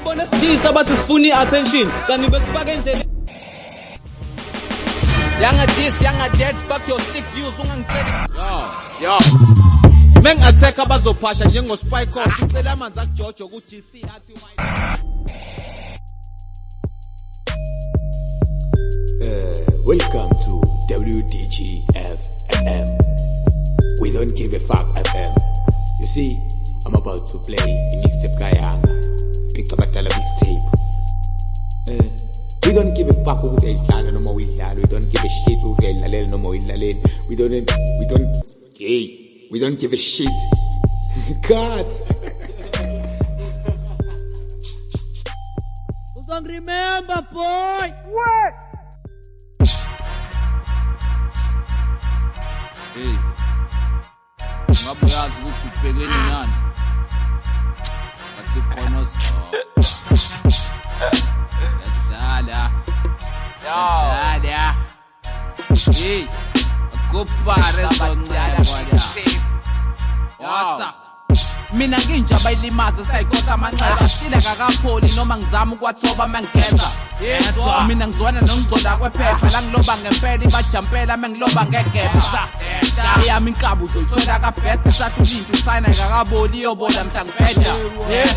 Siyabona sidisa bathi sifuna i-attention kanti besifaka endleleni. Yanga this, yanga dead, fuck your sick views, ungangitsheli. Yo. Meng attack abazophasha njengo Spike off, sicela amanzi akujojo ku GC athi welcome to WDG FM. We don't give a fuck FM. You see, I'm about to play the mixtape Kayanga. Pictabadala mixtape. We don't give a fuck who they dlala noma uyidlala. We don't give a shit who they lalela noma uyilalela. We don't give a shit. God. Who don't remember, boy? What? Hey. Ngabuyazi ukuthi ubhekene nani. Asikhona Dada. Hey, go para zonala kwala. Wasa. Mina nginjaba ilimaza sayikhosa amanxeba sile kakapholi noma ngizama ukwathoba mangenza. Yezwa mina ngizwana nongcola kwephepha la ngiloba ngempela ibajampela mengiloba ngegebha. Yami inkabu uzoyithola ka best sathi ulinto usayina kakaboli iyobona mhla ngiphetha.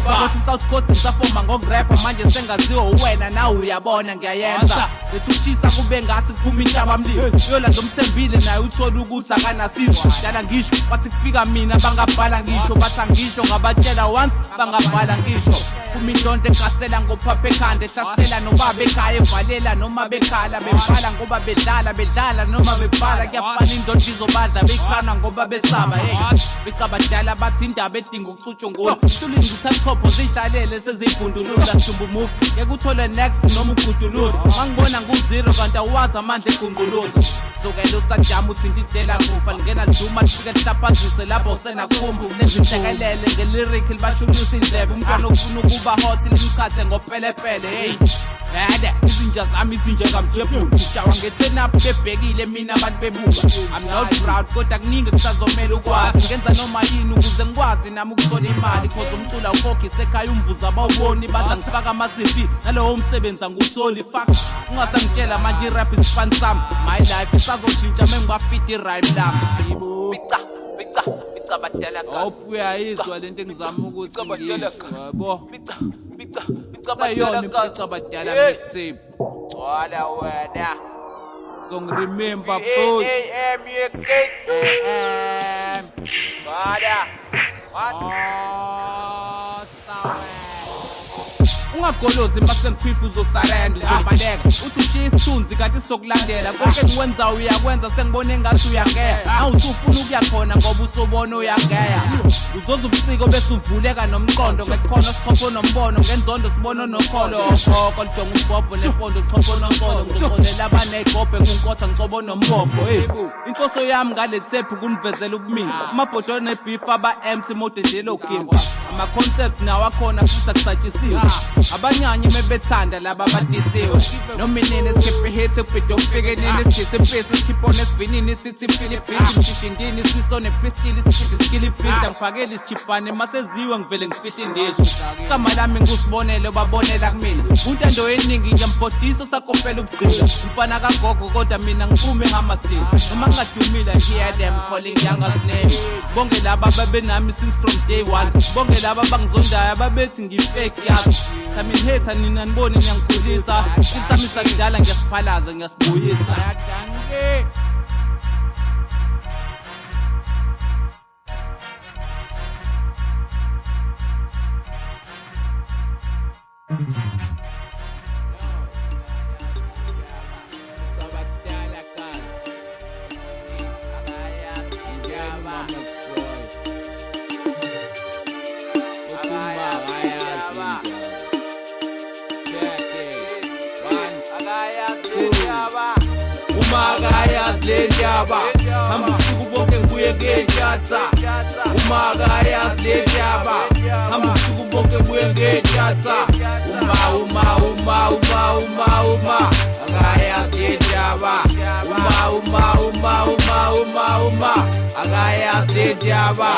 Bathi South Coast ngisafoma ngokurapper manje sengaziwa uwena nawe uyabona ngiyayenza. Lesushisa kube ngathi kuphuma intaba mlilo. Yolanda umthembile naye uthola ukuthi akanasizwe. Dala ngisho wathi kufika mina bangabhala ngisho bathi angisho ngabatshela once bangabhala ngisho. Kumindonto ekasela ngophapha ekhanda ehlasela noma bekhaya evalela noma bekhala bebhala ngoba bedlala noma bebhala kuyafana indoda izobadla beyikhana ngoba besaba becabadala bathi indaba edinga ukucutshungula ulingi uthathopho zidlalele sezivundulula sijumba move ngekuthole next noma uguduluza mangibona nguzero kanti awazi amandla egunguluza sokela usajama uthinta idela kufa lingena liduma lifike lihlaphazise lapho usenakhumbu lezinhlekelele ngelyric libashumisa indlebe umntwana ofuna ukuba hot limthathe ngopelepele hey Nada, izinja zami izinja kamjebulu Shawa nge-turn up bebhekile mina abantu bebuka I'm not proud kodwa kuningi kusazomela ukwazi Ngenza noma yini ukuze ngikwazi nami ukuthola imali Cause umcula ukhokhise ekhaya umvuza abawuboni Bathi angisifaka ama-CV nalowo umsebenzi angusoli Fuck, ungasangitshela manje i-rap isifani sami My life isazoshintsha mengibafita i-rhyme lami Bica badala kazi uyayizwa lento engizama ukuthi ngiyisho yabo Sayona ibica badala mixtape wala wena Don't remember boy AM you get AM Ungagolozi mase ngikhipha uzosarenda uzobaleka uthi ushiya isithunzi kanti sokulandela konke engikwenza uyakwenza sengibone ngathi uyangeya awusufuna ukuya khona ngoba usobona uyangeya uzoza ubuciko bese uvuleka nomqondo ngekhono sichopho nombono ngenzondo sibona nokholo okhokho lijonga umbobho nempondo chopho nonkolo ngizoxolela abanegobhe kunkotha ngicobo nombobho hey inhloso yami ngale tape kunivezela ubumina amabhodo nebeef aba empty mode njelo kimba ama concept nawo akhona futhi akusatshisiwe abanyanye mebethanda laba badisiwe nominene skip hit upito ufike nini sithise pesi skip on esivinini sithi Philippines sishindini sisone pistol isithi skill build ngiphakela isichipane maseziwe ngivele ngifihla indishi kama lami ngusibonele babonela kumina untando eningi ngiyambhodisa sakopela ubugcila mfana kagogo kodwa mina ngiphume ngamastil noma ngadumila hear them calling youngest name bonke laba babenami since from day one bonke laba bangizondayo babethi ngifake yazi Kami hate nina nibone ngiyangikhulisa Ngitsamisa kudala ngiyasiphalaza ngiyasibuyisa Umagayas lendaba Hambusuku bonke ngibuye ngejatha Umagayas lendaba Hambusuku bonke ngibuye ngejatha Uma Agayas lendaba Uma Agayas lendaba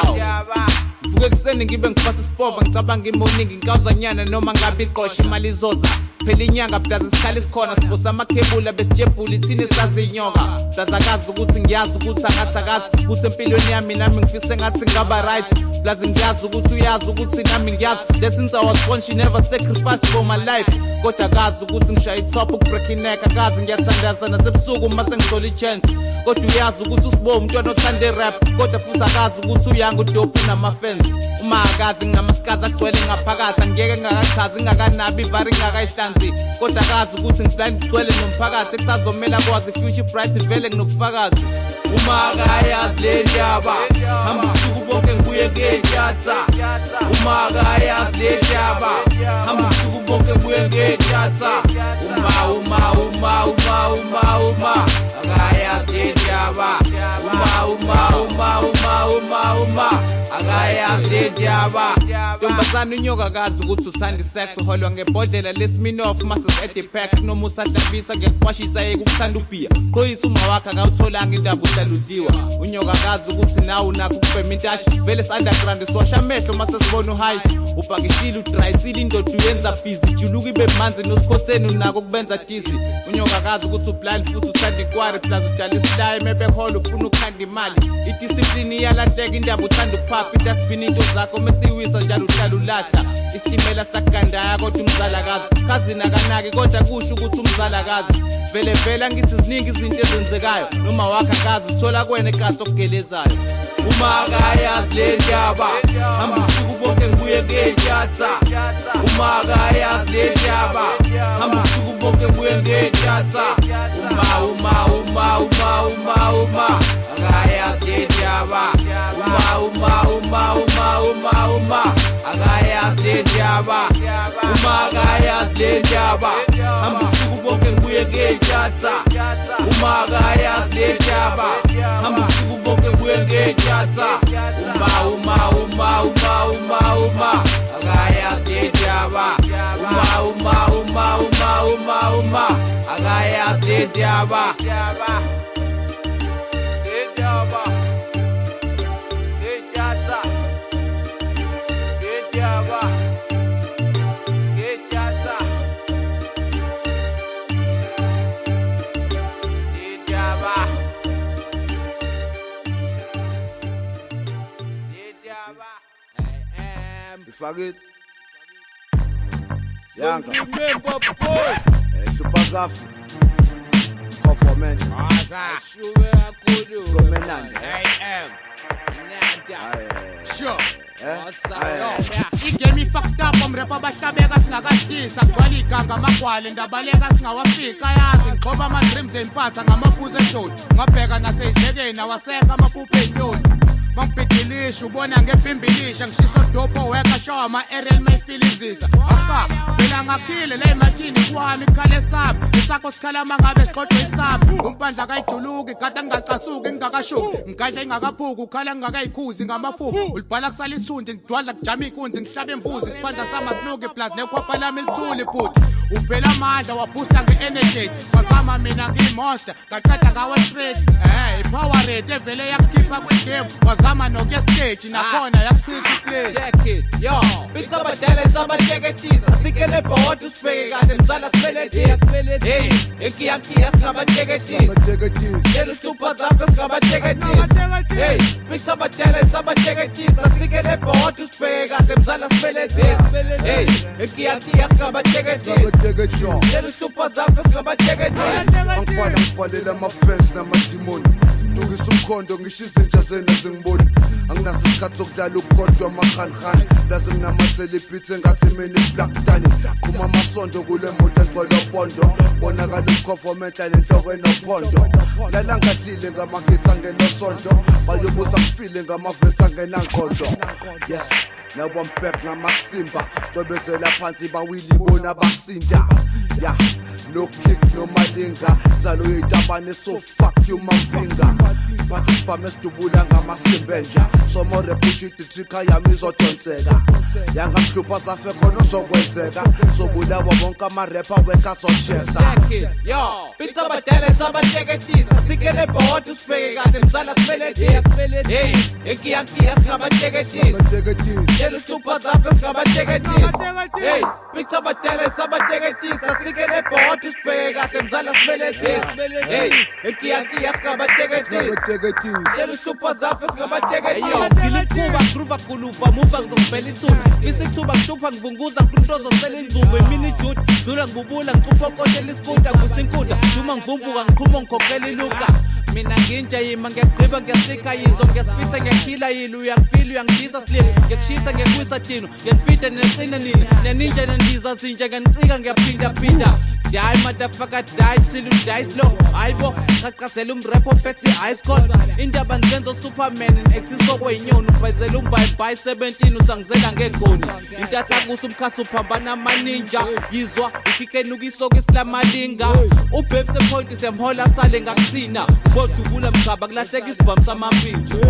Vuke kuseni ngibe ngifasa isipova ngicabanga imoningi ngikawuzanyana noma ngabe iqosha imali izoza phela inyanga blaze sikhali sikhona sibosa amakhebula besijebhula ithini sazi inyoka dazakazi ukuthi ngiyazi ukuthi akathakazi ukuthi empilweni yami nami ngifise ngathi ngaba right blaze ngiyazi ukuthi uyazi ukuthi nami ngiyazi that since I was born she never sacrificed for my life kodwa akazi ukuthi ngishaya itop ukubreak neck akazi ngiyathandaza nasebusuku mase ngisola ichance kodwa uyazi ukuthi usibo umntwana othanda rap kodwa futhi akazi ukuthi uyanga udofu namafans uma akazi nginamaskazi agcwele ngaphakathi angeke ngakachazi ngakanabi ivari ngakayihlanzi kodwa akazi ukuthi ngiblind igcwele nomphakathi ekusazomela kwazi future bright vele nginokufakazi uma akayazi le ndaba hamba ubusuku bonke ngibuye ngejatha uma akayazi le ndaba hamba ubusuku bonke ngibuye ngejatha uma akayazi le ndaba uma akayazi le ndaba ntombazana unyoka akazi ukuthi uthanda sex uholwa ngebhodlela lesiminoff mase at the pack noma usadabisa ngekuqwashisa yeke ukuthanda ubhiya qoyisa uma wakhe akawutholanga indaba uhlaludiwa unyoka akazi ukuthi nawe unakho ukubhema intashi vele underground sosha amehlo mase sibona uhayi upakishile udry seal indoda uyenza busy juluka ibe manzi nosikhotheni unako ukubenza dizzy unyoka akazi ukuthi ublind futhi uthanda inquiry plus udala isilaye maybe hall ufuna ukukhanda imali idiscipline iyalahleka indaba uthanda ukuphapha idasbin into zakho mesiwisa njalo uhlala ulahla isitimela sakugandaya kodwa umzalakazi khazina kanaki kodwa kusho ukuthi umzalakazi vele ngithi ziningi izinto ezenzekayo noma wakhe akazi uthola kwena ekasi okugelezayo uma akayazi le ndaba hamba ubusuku bonke ngibuye ngejatha uma akayazi le ndaba hamba ubusuku bonke ngibuye ngejatha uma akayazi le ndaba uma akayazi le ndaba uma akayazi le ndaba hamba ubusuku bonke ngibuye ngejatha uma akayazi le ndaba hamba ubusuku bonke ngibuye ngejatha uma akayazi le ndaba uma akayazi le ndaba Faggot. Yanka. Remember boy. Superzafu. Conformant. Promenade. Sure. Igame fucked up umrepa bahlabeka singakatisa gcwala iganga amagwala ndabaleka singawafika yazi ngoba ama dreams empatha ngamaphuzu eshoni ngabheka nasezekeni awaseka amaphupho enyoni mangibhidilisha ubona ngepimbilisha ngishisa dopo weka show ama aerial mayfilizisa aka phela ngakhile la imakini kwami ikhale sami isakho sikhala mangabe sixoxe isami umpandla kayijuluki gada ngicasuki ngingakashuki ngikadla ingakaphuki ukhala ngingakayikhuzi ngamafuba ulibhala kusala isithunzi ngidwadla kujama ikunzi ngihlaba imbuzi isiphandla sama snuki plus nekhopha lami lithuli futhi uphela amandla waboosta nge-energy wazama mina ngimonster ngaqeda ngawe straight power rate evele yakukhipha kwigame wazama nokuya stage nakhona yakuchitha iplay check it yo bitsa abadala isabateketisa sikele bhodi usibheke kahle mzala sibelethisa hey ekiyankiya singabateketisa yena uhlupha zakho singabateketisa hey bitsa abadala isabateketisa sikele bhodi usibheke kahle mzala sibelethisa hey ekiyankiya singabateketisa yena uhlupha zakho singabateketisa ngibhalela ama-fans namadimoni ndungisa umkhondo ngisho izinja zena zingiboni anginaso isikhathi sokudlala ukukhodwa amahanihani laze nginamathela ibhithi engathi mina iblackdani qhuma amasondo kule moto egcwele opondo bonakala umgovernmental enhloko enophondo lala ngadlile ngama-hits angenosonto bayobusa kufile ngamavesi angenankondo yes now I'm back ngamasimba cwebezela phansi bawili bona basinda ya no kick no malinga zalo yitapane so fuck you my finger bathi sibame sidubula ngamasimbenja somore push it trika yami izodonseka yangamhlupha safe khona uzokwenzeka sobulawa bonke ama rapper weka sochesa yo pizza badala sabateketisa sikele bot usibeke kahle mzala sibelethisa hey enkiyankiya singabateketisa yelo hlupha safe singabateketisa hey pizza badala sabateketisa sikele bot usibeke kahle mzala sibelethisa hey enkiyankiya singabateketisa yelo hlupha safe singabateketisa yo ngiliphuba groove akuluva muva ngizobhela ithuna isithuba kuhlupha ngivunguza ngifuna uzosela inzubo emini jude dula ngibubula ngicupha koshela isibuta kusinkuda uma ngivumbuka ngiqhuma ngikhokhela iluka mina ngintsha yima ngiyagqiba ngiyasika yizo ngiyasipisa ngiyakhila yilo uyangifila uyangishisa slip ngiyakushisa ngiyakwisa tino ngiyafita necina nina neninja nendiza zinja ngiyancika ngiyaphinda phinda die motherfucker die till you die slow ayibo qaqazela umrap ophethe ice cold indaba nzenzo superman acting sokwenyoni ubhayizela umbhayibhayi 17 usangizela ngegoni intatha kusa umkhasi uphambana amaninja yizwa ikikeni ukisoko islamalinga ubhebse point semhola sale ngakusina bodubula mkhaba kulahleka isibhamu samampinje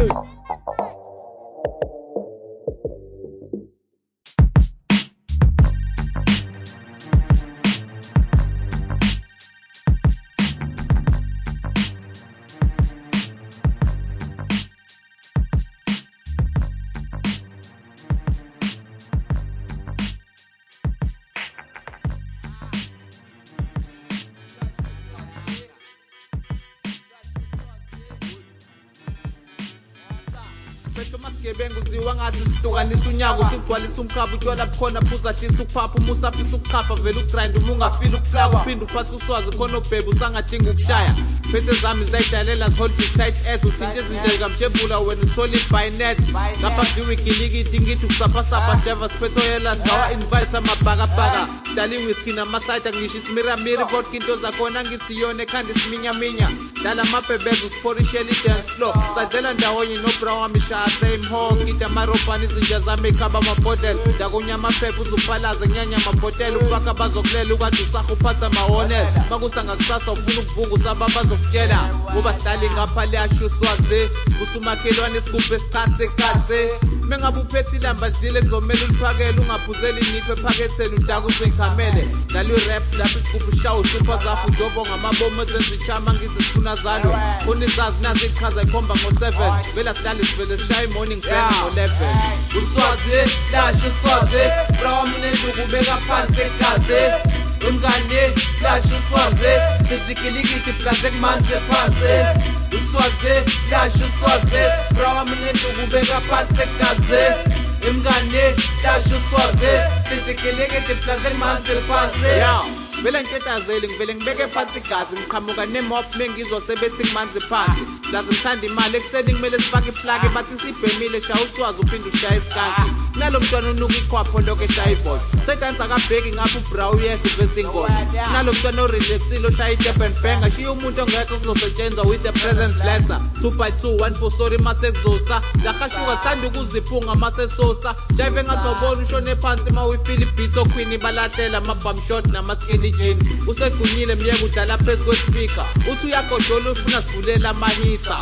Bengu ziwa ngathi situkanisa unyako sigcwalisa umkhaba utshwala bukhona phuza hlisa ukuphapha umusafisa ukuqhafa vele ukugrind uma ungafila ukuplaka uphinde uphatha uswazi khona ubhebe usangadinga ukushaya phese zami zayidalela hold it tight ass uthinte izinto zikamjebula wena uthola ibayinet ngapha kuyiwe igilikidi ngithi ukusapasapa java siphethoyela sawa invite amabhakabhaka dali whisky namasayida ngisho ismiramiri vodka into zakhona ngithi yona ekhanda isiminyaminya dala amabhebeza usiphorishela i-dance floor sadlela ndawonye nobra wami shaya same home ngita amarobhani izinja zami ekhaba amabhodlela ndakunya amaphepha uzubhalaza nyanya amabhotela ufaka bazokulela ukade usahla uphatha amahonela makusanga kusasa ufuna ukuvuka usaba bazokutshela uba sihlali ngapha liyasho uswazi usumakhelwane isigubhu esikhathe kathe mengabe uphethe ilamba dlile kuzomela uliphakele ungaphuzeli iniphe ephaketheni udaka uzeyikhamele dali rap lapho isigubhu shawo uhlupha zafu udobo ngamabomo ezenza ichama ngize sifuna zalo unizazi nazi ichaza ikhomba ngo7 vela sihlali sivele shy morning fan ngo11 uswazi lasho uswazi brawa mnendu kubeka phansi egazi umngane lasho uswazi sizikilikiti plaze kumanzi phansi uswazi lasho uswazi brawa mnendu kubeka phansi egazi umngane lasho uswazi sizikilikiti plaze kumanzi phansi vele ngitetazeli ngivele ngibeke phansi igazi ngiqhamuka nemop mengizwa sebethi kumanzi phansi lazi ngithanda imali ekuseni kumele sifake iflagi bathi sibhemile shaya uswazi uphinde ushaya isikansi nalo mntwana unuka ikhwapho lokho eshaya ibhola sedansa kabheki ngapha ubrow yehle uveza ingoma nalo mntwana orelaxile oshaya i-Durban banger shiya umuntu ongekho kuzosetshenzwa with the present blesser 2x2 1 for sorry masekuzosa ndahashuka thanda ukuziphunga masesosa jive engathi wabona ushone phansi ma uyifila ibhisi okhwini balahlela ama-bum shot nama-skinny usegunyile myeka udlala phezu kwespeaker uthi uyagodola ufuna sivulela amahitha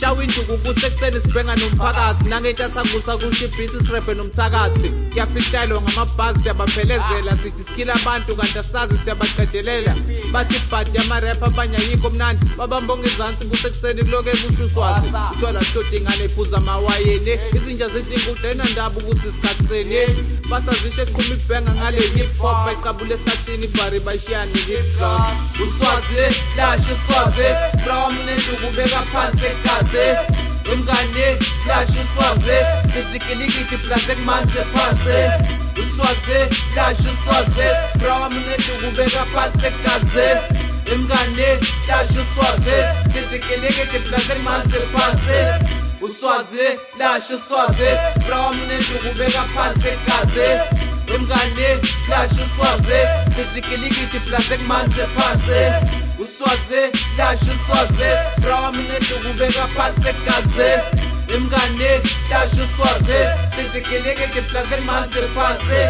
shawa induku kusekuseni sibhenga nomphakathi nangetathakusa kusho ibhisi sirephe nomthakathi kuyafitayelwa ngamabhazi siyabaphelezela sithi sikhila abantu kanti asazi siyabaqedelela bathi ibhadi yamarepha abanye ayikho mnandi babambonga izansi kusekuseni kuloke kusho uswazi uthola shoti ingane iphuza amawayeni izinja zidinga udena ndaba ukuthi isikhathini basazisho eqhuma ibhenga ngale hip hop bayiqabula esathini ibhari bayishiyane ngiflow uswazi lasho uswazi brawa mnendu kubeka phansi egazi umngane lasho uswazi sizikilikiti plaze kumanzi phansi uswazi lasho uswazi brawa mnendu kubeka phansi egazi umngane lasho uswazi sizikilikiti plaze kumanzi phansi uswazi lasho uswazi brawa mnendu kubeka phansi egazi umngane lasho uswazi sizikilikiti plaze kumanzi phansi uswazi lasho uswazi brawa mnendu kubeka phansi egazi umngane lasho uswazi sizikilikiti plaze kumanzi phansi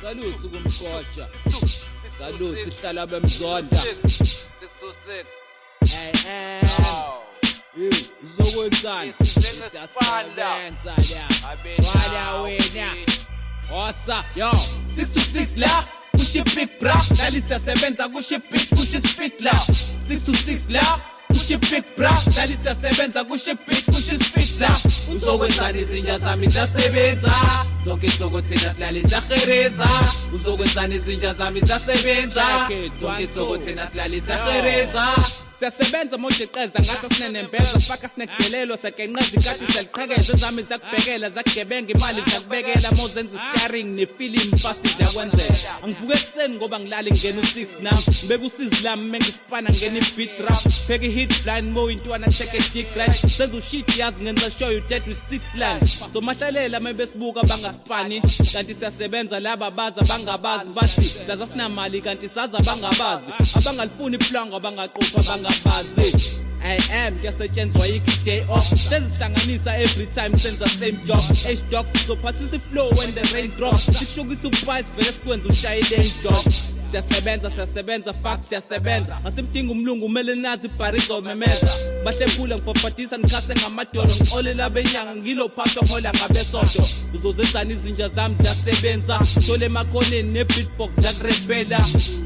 Salute kumkocha. Salute sihlala bemzonda. 626. Uzokwenzani? Siyasebenza la. Wala wena. Osa yo 626 la. Kushi big bra. Dali siyasebenza kushi big kushi spit la. 626 la. Kushi big bra. Dali siyasebenza kushi big kushi spit la. Uzokwenzani izinja zami zasebenza. Zonke sokuthina silale siyahereza. Uzokwenzani izinja zami zasebenza. Zonke sokuthina silale siyahereza. Siyasebenza manje qeza ngathi sinenembeza faka sinegelelo sekenqeza ikati seliqhekeza ezami zakubhekela zakugebenga imali zakubekela mozenza starring nefilm fast ziyakwenzela angivuke ekseni ngoba ngilala ngena u6 nami ngibeka usizi lami mengisipana ngena ibeat rap pheka ihit blind mo intwana take a dick right senza ushit yazi ngenza show you dead with 6 lines so mahlalela mebesibuka bangasipani kanti siyasebenza laba baza bangabazi bathi laza sinamali kanti saza bangabazi abangalifuni iplanga abangaqopha bazi I am kuyasetshenzwa yiki day off sezihlanganisa every time senza same job H-Dog so phathisa flow when the rain drops sikushokisa uprice vele sikwenza ushayele job siyasebenza fuck siyasebenza asimdinga umlungu umele nazi ibharizo memeza bahlebula ngipaphathisa ngikhase ngamadolo ngiolela benyanga ngilo phaso hola ngabesonto uzozenzani izinja zami ziyasebenza thole emakhoneni nebeatbox yakurebela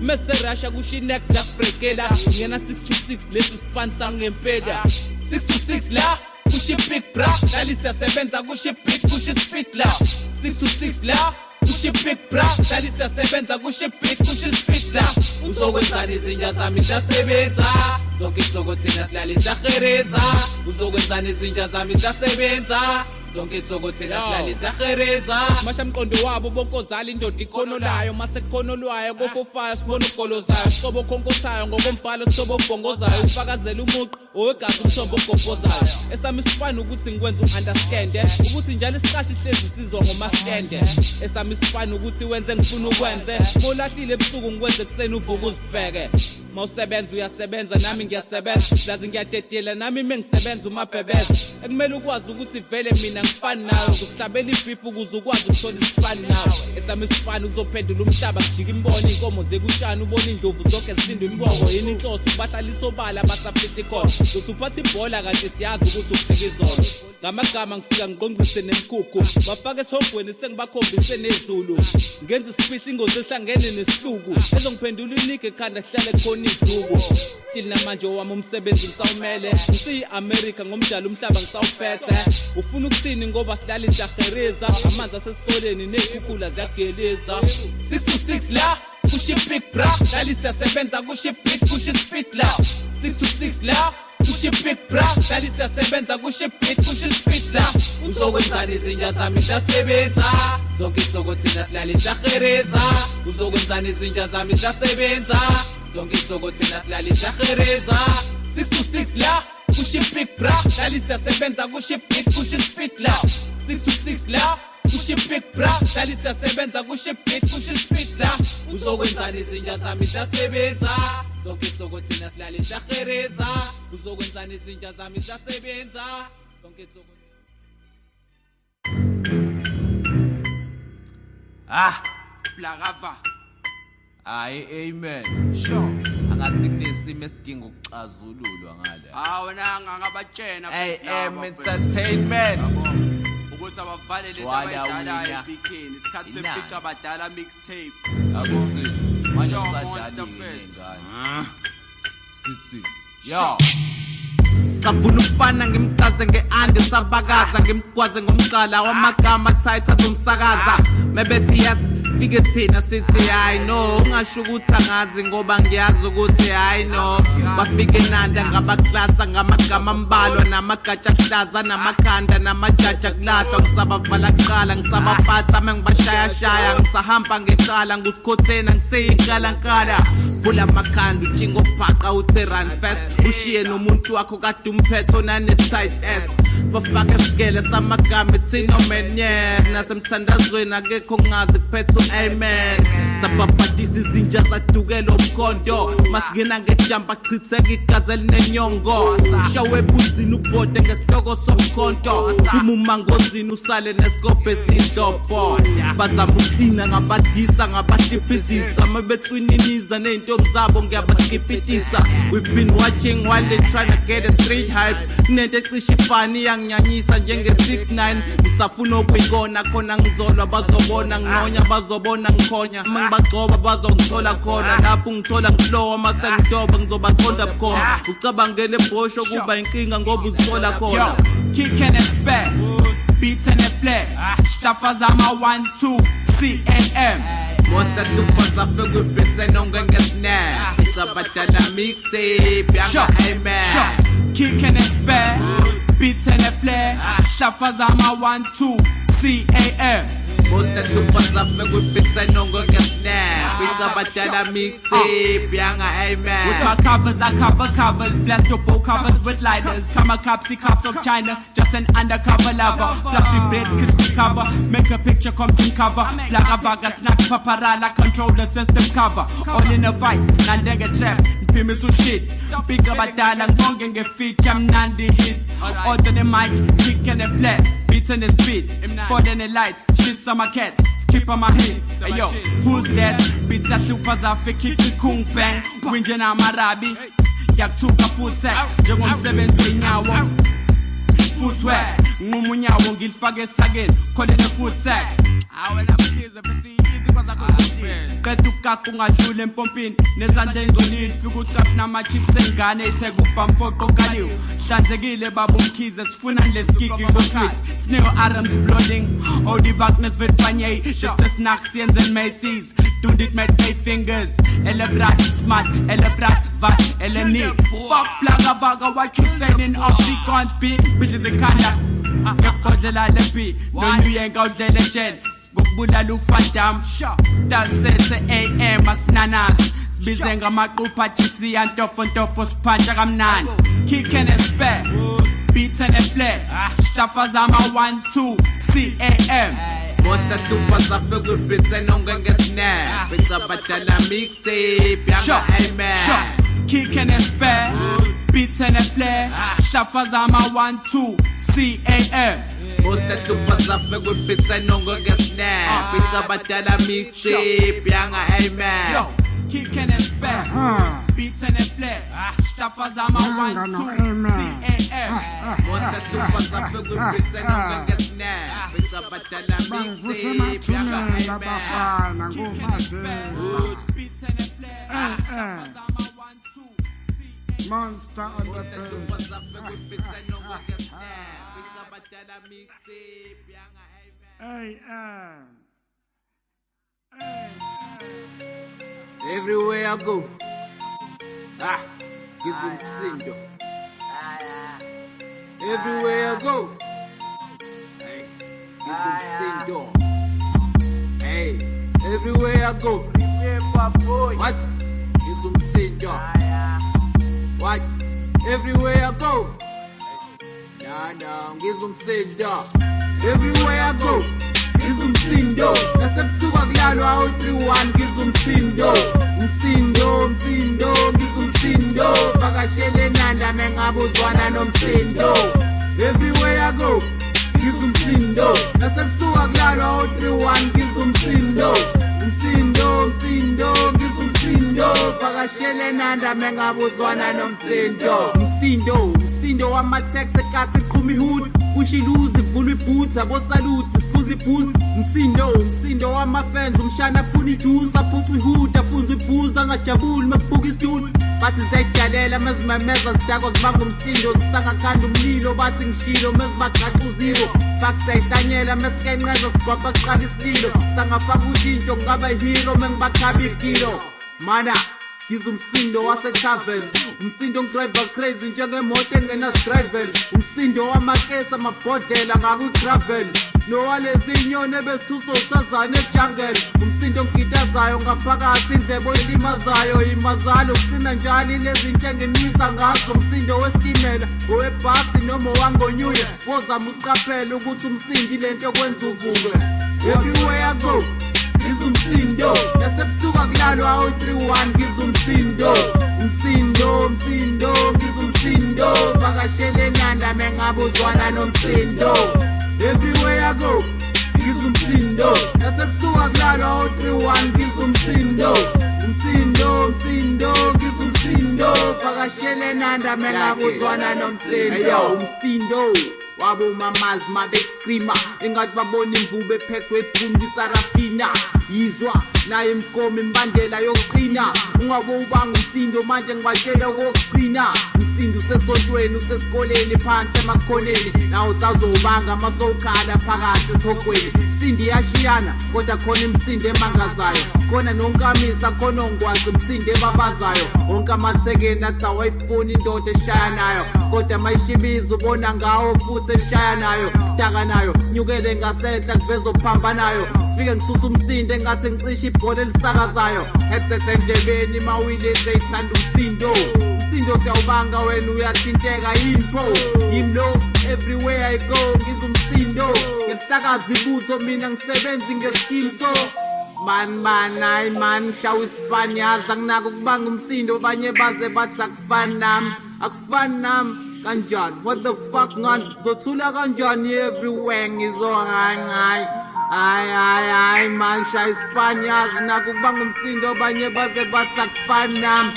mase Russia kushinex yakubrekela ngena 626 lesi sponsor ngempela 626 la kushi big bra dali siyasebenza kushi big kushi spit la 626 la kushi big bra dali siyasebenza kushi big kushi spit la uzokwenzani izinja zami zasebenza zonke sokuthina silale siyahereza uzokwenzani izinja zami zasebenza zonke sokuthina silale siyahereza masha mqondo wabo bonkozala indoda ikhonolayo mase khonolwayo ko45 sibona ugolozayo sobo khonkosayo ngokombhalo sobo bongozayo ufakazela umuqo owegazi umthombo ogobhozayo esami sifana ukuthi ngikwenza uunderstand ukuthi njalo isiqashi sihlezi sizwa ngomaskende esami sifana ukuthi wenze ngifuna ukwenze molahlile ebusuku ngikwenze kuseni uvuka uzibheke mawusebenza uyasebenza nami ngiyasebenza lazi ngiyadedela nami mengisebenza umabhebeza ekumele ukwazi ukuthi vele mina ngifani nawe ukuhlabela ibeef ukuze ukwazi ukuthola isifani nawe esami sifana ukuzophendula umhlaba kujika imboni inkomo zekutshana ubona indlovu zonke zisindwe imboko yini inhloso ubahlalisa obala basaphethe khona uthi uphatha ibhola kanti siyazi ukuthi ufika izolo ngamagama ngifika ngiqonqise nemkhukhu bafaka esihogweni sengibakhombise nezulu ngenza isifihla ingozi ehlangene nesihluku ezongiphendula unike ekhanda hlale khona iduku still namanje wami umsebenzi ngisawumele ngisi-America ngomdlalo umhlaba ngisawuphethe ufuna ukuthini ngoba silale siyahereza amanzi asesikoleni nekhukhula ziyageleza 626 la kushi big bra dali siyasebenza kushi big kushi spit la 626 la kushi big bra dali siyasebenza kushi big kushi spit la uzokwenzani izinja zami zasebenza zonke sokuthina silale siyahereza uzokwenzani izinja zami zasebenza zonke sokuthina silale siyahereza 626 la kushi big bra dali siyasebenza kushi big kushi spit la 626 la kushi big bra dali siyasebenza kushi big kushi spit la uzokwenzani izinja zami zasebenza zonke sokuthina silale siyahereza uzokwenzani izinja zami zasebenza zonke sokuthina Blagava. amen Sure. angathi kunesimo esidinga ukuxazululwa ngale Wena ngabatshena AM Entertainment ukuthi abavalele Wala abadala wina. eBikini isikhathi sepicture abadala mixtape. akuthi manje Sure, sadlala Monster ingane sithi yo Kafuna ukufana ngimchaze ngeande sabakaza ngimgwaze ngomqala wamagama titha zomsakaza mebethi yes fike thina sithi I know ungasho ukuthi angazi ngoba ngiyazi ukuthi I know bafike nanda ngabaklasa ngamagama ambalwa namagatsha ahlaza namakhanda namajaja kulahlwa ngisabavala kuqala ngisabaphatha mengibashaya shaya ngisahamba ngeqala ngusikhothena ngiseyikalankala Pula makhanda uchingo phaqa uthe run fast ushiye nomuntu wakho kade umphethe onane tight ass bafaka isigele samagama ethino menye nasemthandazweni akekho ngazi kuphethe amen sababhadisa izinja zadukela umkhondo masingena ngejump achitheka igazi elinenyongo shawe ebuzini ubhode ngesitoko somkhonto umumangozini usale nesikophe sidopho bazama uklina ngabadisa ngabashipizisa mabetwininiza neintombi zabo ngiyabakipitisa we've been watching while they trying to get a street hype nento ecishe ifani yanginyanyisa njenge 69 ngisafuna ukuyibona khona ngizolwa bazobona nginonya bazobona ngikhonya mangibagcoba bazongithola khona lapho ngithola ngiflow amasengidoba ngizobaqonda bukhona ucabangele ebhosho kuba inkinga ngoba uzithola khona kick and expect beats and play staffers I'm a 1 2 CAM most of the fuss I feel with bits and don't get snap it's a battle mixtape yanga amen kick and expect beats and play staffers I'm a 1 2 CAM most of the fuss I feel with bits and don't get snap it's a battle mixtape yanga amen with my covers I cover covers blast your bow covers with lighters Kamakapsi cops of China just an undercover lover fluffy bread kiss cover make a picture come to cover Plaga Vaga snack paparala control the system cover all in a fight nandega trap pimi su shit big abadala ngonge ngefeet am nandi hits all the mic kick and a flat beats and a speed for the lights shit some cat skip on my hits hey yo who's that beats at super zafe kick kung bang winje na marabi yakuthuka futhi njengomsebenzi nyawo footwear ngumunyawo ngilifake esakeni khole ne footsack awela mkhize futhi easy kwaza qeda ukaka ungadlula empompini nezandla engcolile fika ucap nama chips engane etheka ubhamfoqo kaliwe hlanzekile baba umkhize sifuna lesikiki ngosweet snail arms blooding all the darkness with fanye the snacks and Macy's do it met 8 fingers elebrat smart elebrat vat eleni fuck plaga baga what you saying off the can't speak bitches in Canada ngakhodlela lepi no yenga udlela jen ngokubulala uFadam dasese AM asinanas sibize ngamaqupha GC antofo siphanja kamnandi kick and expect beats and play staffers I'm a 1 2 CAM most of the fuss I feel with bits and don't get snap it's a battle mixtape yanga amen kick and expect beats and play staffers I'm a 1 2 CAM most of the fuss I feel with bits and don't get snap it's a battle mixtape yanga amen kick and expect beats and play staffers I'm a 1 2 CAM most of the fuss I feel with bits and don't get snap it's a battle mixtape yanga amen beats and play staffers I'm a 1 2 Monster on the hey, everywhere I go, give some sindo. Everywhere I go, give some sindo. Hey, everywhere I go, what? Give some sindo. What? Everywhere I go, give some sindo. Everywhere I go, give some sindo. That's a super glad out 3-1, give some sindo. Msindo, give some sindo. Pakashele nanda mengabuzwana no msindo. Everywhere I go, give some sindo. That's a super glad out 3-1, give some sindo. Msindo, give some sindo. Pakashele nanda mengabuzwana no msindo. Msindo wa matext ekati kumi hood. Ushiluzi vulwe ibhutha bosalute sifuza ibhuza msindo wama-fans umshana afuna ijuice aphuca ihood afunza ibhuza angajabuli mekubhuka isitulo bathi ziyayidalela mezimemeza zidakwa zibanga umsindo zisangakhanda umlilo bathi ngishilo mezibagaqa uziro fak siyayihlanyela mesikenceza sigwabha kuqala isililo sangafaka ushintsho kungaba ihero mengibakhaba ikilo mana Giza umsindo wase-tavern umsindo ngidriver crazy njengemoto engenasidraven umsindo wamakesi amabhodlela ngakwi-gravel nowalezinyoni ebethuso usazana ejungele umsindo ongitazayo ngaphakathi indlebe oyilimazayo imazalo uqina njalo lezinto engenisa ngazo umsindo wesitimela owebhasi noma wangonyuye wozama uqaphela ukuthi umsindi lento okwenza uvuke everywhere I go ngizumsindo yasebusuka kulalwa awu-31 ngizumsindo umsindo ngizumsindo vakashele nanda mengabuzwana nomsindo everywhere I go ngizumsindo yasebusuka kulalwa awu-31 ngizumsindo umsindo ngizumsindo vakashele nanda mengabuzwana nomsindo umsindo wabo mamazi mabeskrima engathi babona imvubu ephethwe ephuma kwisarafina yizwa naye imkomo imbandela yokuqina ungabe ubanga umsindo manje ngibatshela okokugcina umsindo usesontweni usesikoleni phansi emakhoneni nawo usazobanga masowukhala phakathi esihogweni umsindo iyashiyana kodwa khona imsindo emangazayo khona nonkamisa khona ongwazi umsindo ebabazayo wonke amathekeni athi awayifuni indoda eshaya nayo kodwa mayishibiza ubona ngawo futhi eshaya nayo daka nayo nyukele ngasenhla kuveza okuphambanayo fike ngisusa umsindo engathi ngicisha ibhola elisakazayo headset endlebeni mawileze ithanda umsindo siyawubanga wena uyathinteka impho yimlo everywhere I go ngizumsindo ngehlakaza ibuso mina ngisebenzi ngesikimso man shawu ispanyaza akunaka ukubanga umsindo abanye baze bathi akufani nami kanjani what the fuck ngani zothula kanjani everywhere ngizohangayi ay man shawu ispanyaza naku ukubanga umsindo abanye baze bathi akufani nami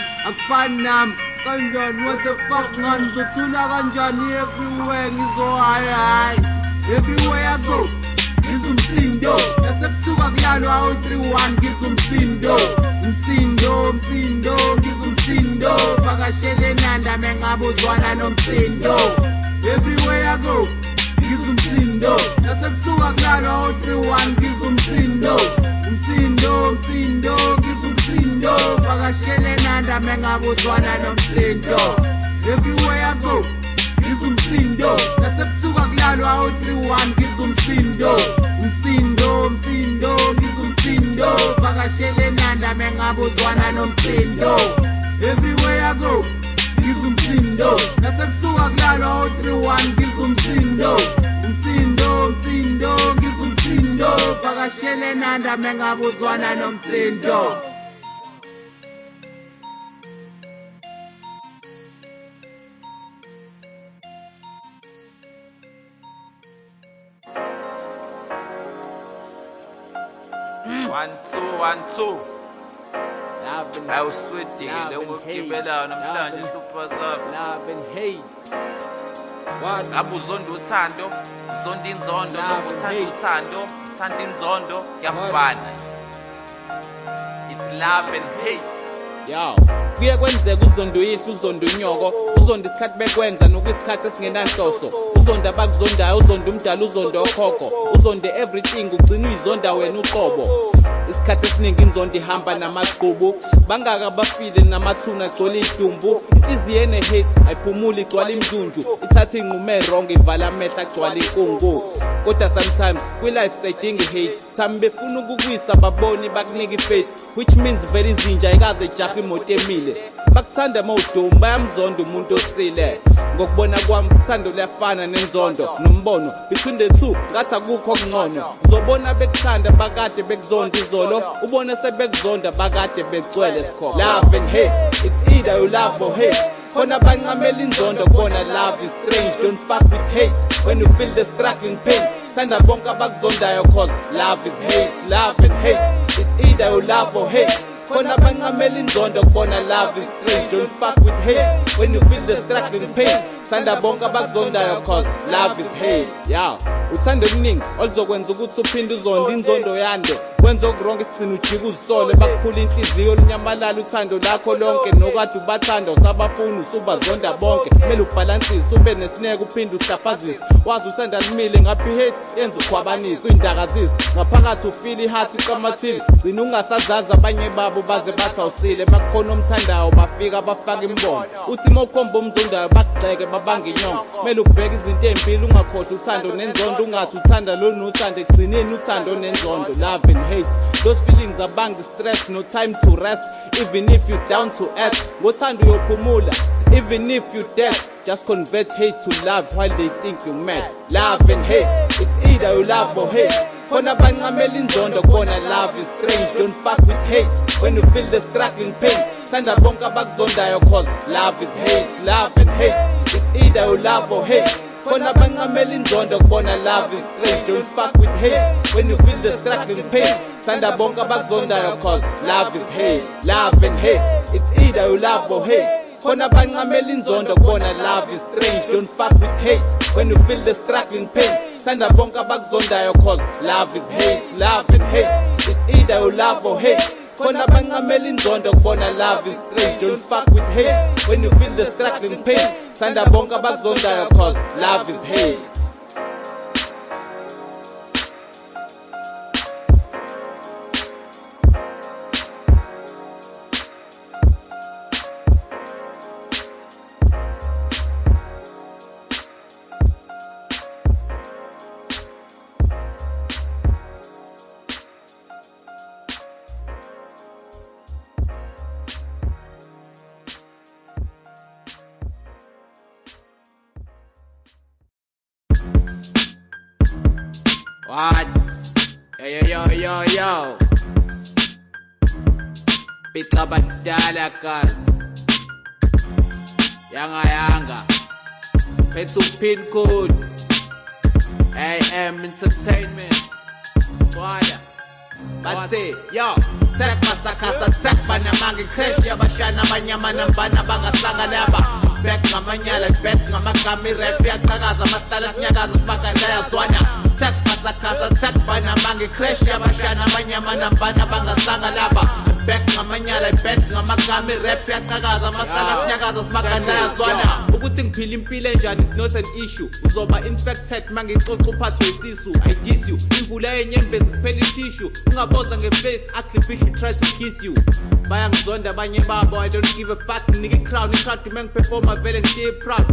kanjani what the fuck ngani zothula kanjani everywhere ngizohayi everywhere I go ngizumsindo yasebusuka kulalwa awu-31 ngizumsindo ngizumsindo vakashele nanda mengabuzwana nomsindo everywhere I go ngizumsindo yasebusuka kulalwa awu-31 ngizumsindo ngizumsindo vakashele nanda mengabuzwana nomsindo everywhere I go ngizumsindo yasebusuka kulalwa awu-31 ngizumsindo ngizumsindo vakashele nanda mengabuzwana nomsindo everywhere I go ngizumsindo yasebusuka kulalwa awu-31 ngizumsindo ngizumsindo vakashele nanda mengabuzwana nomsindo One, two. Awuswedile ngokugibelana namhlanje hlupha zakho. Love and hate. What? Ngabe uzonda uthando, uzonda inzondo, uthanda inzondo, kuyafana. It's love and hate. Yo. Kuye kwenzeka uzondo yihle uzondo unyoko uzondo isikhathi bekwenza nokuyisikhathi esingenanhloso uzondo abakuzondayo uzondo umdala uzondo okhokho uzondo everything ugcina uyizonda wena uqobo isikhathi esiningi inzondo ihamba namaqhubu bangaka bafile namathuna agcwele idumbu inhliziyo ene-hate ayiphumuli igcwala imdunju ithatha inqume wrong ivala amehla agcwala inkungu kodwa sometimes kwi-life sayidinga i-hate thami befuna ukukwisa baboni bakunika i-faith which means very zinja ikaze jaha imoto emile bakuthanda mawudumu bayamzonda umuntu osile ngokubona kwami uthando luyafana nenzondo nombono between the two ngathi akukho okungcono uzobona bekuthanda bakade bekuzonda izolo ubone sebekuzonda bakade begcwele sikhona love and hate it's either you love or hate khona bancamela inzondo kubona love is strange don't fuck with hate when you feel the struggling pain thanda bonke abakuzondayo cause love and hate it's either you love or hate khona bancamela inzondo kubona love is strange don't fuck with hate when you feel the struggling pain thanda bonke abakuzondayo cause love is hate uthando oluningi oluzokwenza ukuthi uphinde uzonde inzondo yande kwenza okurongo isigcina ujika uzisole bakuphula inhliziyo olunyamalala uthando lakho lonke nokade ubathanda usabafuna usubazonda bonke kumele ubhalansise ube nesineke uphinde uhlaphazise wazi uthanda limile ngaphi hate yenza ukhwabanise uyindakazise ngaphakathi ufile iheart iqamathile gcina ungasazazi abanye babo baze bathi awusile makukhona omthandayo bafika bafaka imbono uthi mawukhomba omzondayo bakugxeke babanga inyongo kumele ubheke izinto empilo ungakhohlwa uthando nenzondo ungathi uthanda lo nothando egcineni uthando nenzondo love and hate those feelings abanga stress no time to rest even if you down to earth ngothando uyophumula even if you dead just convert hate to love while they think you mad love and hate it's either you love or hate khona bancamela inzondo khona love is strange don't fuck with hate when you feel the struggling pain thanda bonke abakuzondayo cause love is hate love and hate it's either you love or hate khona bancamela inzondo khona love is strange don't fuck with hate when you feel the struggling pain thanda bonke abakuzondayo cause love is hate love and hate it's either you love or hate khona bancamela inzondo khona love is strange don't fuck with hate when you feel the struggling pain thanda bonke abakuzondayo cause love is hate love and hate it's either you love or hate khona bancamela inzondo khona love is strange don't fuck with hate when you feel the struggling pain thanda bonke abakuzondayo cause love is hate What? Yo. Pizza badala cuz. Yanga. Petsu pin code. AM Entertainment. Wada. Batse, yo. Tek masakasa tek banamangi crash ya bashana banyama nambana bangasanga laba. Back ngamanyala bet ngamakami rap yaqhakaza masitala sinyakaza sibakanda yazwana. Tek masakasa tek banamangi crash ya bashana banyama nambana bangasanga laba. Back ngamanyala bet ngamakami rap yaqhakaza masitala sinyakaza sibakanda yazwana. Ukuthi ngiphila impilo enjani is not an issue. Uzoba infected mangixoxa uphathwe isisu. I diss you. Imvula yenyembezi kuphela tissue. Ungaboza ngeface actually bitch try to kiss you. Bayangizonda abanye babo I don't give a fuck nigga crown ikhadi mengiperform vele ngiye proud.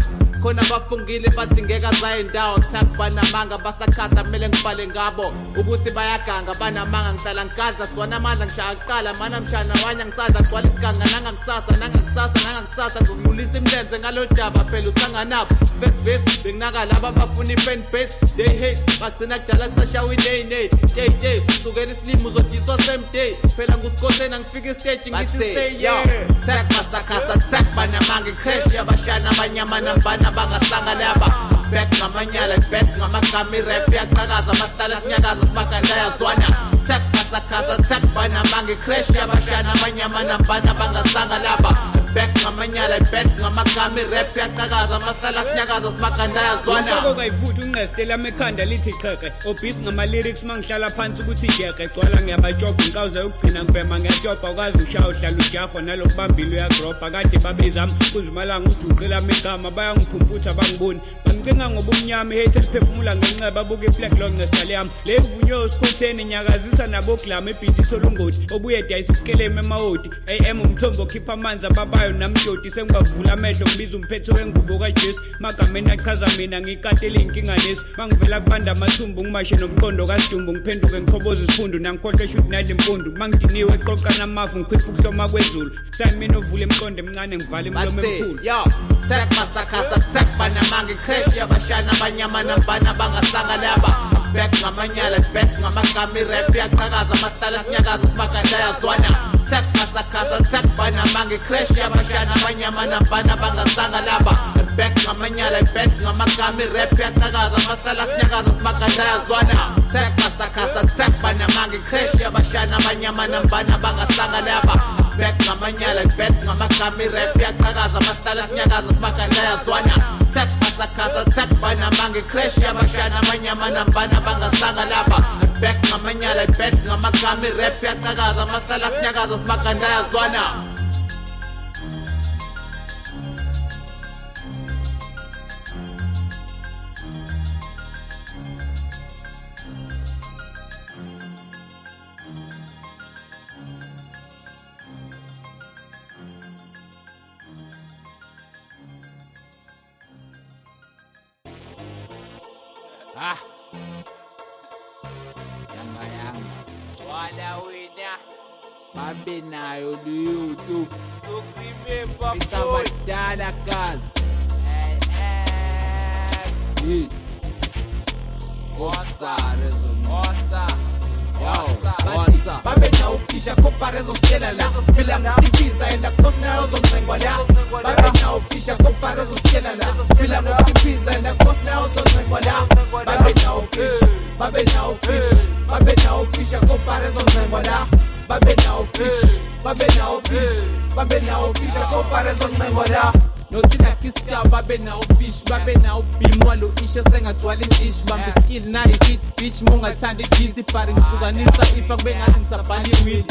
Khona bafungile bathi ngeke azaye ndawo tap banamanga basakhasa kumele ngibale ngabo ukuthi bayaganga banamanga ngihlala ngikaza sona amandla ngishaya kuqala mana mshana wanya ngisaza gcwala isiganga nangangisasa ngokungulisa imlenze ngalo daba phela usanganabo first face benginaka laba bafuna ipen base they hate bagcina kudala kusashawa inay day sukela isilimo uzodiswa same day phela ngusikosena ngifika stage ngithi stay yeah tech masakasa tech banamanga crash yabashana abanyama nambana bangasanga laba back ngamanyala bet ngamakami rap yaqhakaza masitala sinyakaza sibakanda yazwana tech masakasa tech banamanga crash yabashana abanyama nambana bangasanga laba back ngamanyala bet ngamakami rap yaqhakaza masitala sinyakaza sibakanda yazwana kokayivutha unqestela mekhanda lithi qheqe obis ngama lyrics mangihlala phansi ukuthi jeqe gcwala ngiyabajoba inkawuza yokugcina ngibhema ngiyatopa ukwazi ushaya uhlala ujaho nalokubambile uyagropha kade babezami kunzimalanga ujuqela amegama bayangikhumputha bangiboni bangicinga ngoba umnyama hate liphefumula ngenceba abuke iflag long nestale yami le mvunyo usikhutheni nyakazisa nabo glama ebhithi ithola ungoti obuye dayisa isikeleme emahodi AM umthombo khipha amanzi ababayo namjodi sengibavula amehlo ngibiza umphetho wengubo kaJesu magameni achaza mina ngikatela inkinga lesi mangivela kubanda amathumbu ngimashe nomqondo kasidumbu ngiphenduke ngikhoboza isifundo nangikhohle shoot nali impundu mangidiniwe eqoqa namavu ngikhipha ukuhloma kwezulu sayimina ovula emqondo emncane ngivala emlomo emkhulu yo tek masakasa tek banamanga crash yabashana abanyama nambana bangasanga laba back ngamanyala bet ngamakami rap yaqhakaza masitala sinyakaza sibakanda yazwana tek masakasa tek banamanga crash yabashana abanyama nambana bangasanga laba back ngamanyala bet ngamakami rap yaqhakaza masitala sinyakaza sibakanda yazwana tek masakasa tek banamanga crash yabashana abanyama nambana bangasanga laba back ngamanyala bet ngamakami rap yaqhakaza masitala sinyakaza sibakanda yazwana tek masakasa tek banamanga crash yabashana abanyama nambana bangasanga laba back ngamanyala bet ngamakami rap yaqhakaza masitala sinyakaza sibakanda yazwana Yanga wala wina babe nayo YouTube remember it's abadala kazi babe na ufisha comparison stela la fila mtikiza enda kosna ozo ngwala babe na ufisha comparison stela la fila mtikiza enda kosna ozo ngwala babe na ufisha comparison ngwala babe na ufisha comparison ngwala no sina kista babe na ufish babe na ubimwa lo isha sengathwala indish bambe skill na hit bitch mungathanda busy faring hlukanisa ifa kube ngathi ngisabhali wheel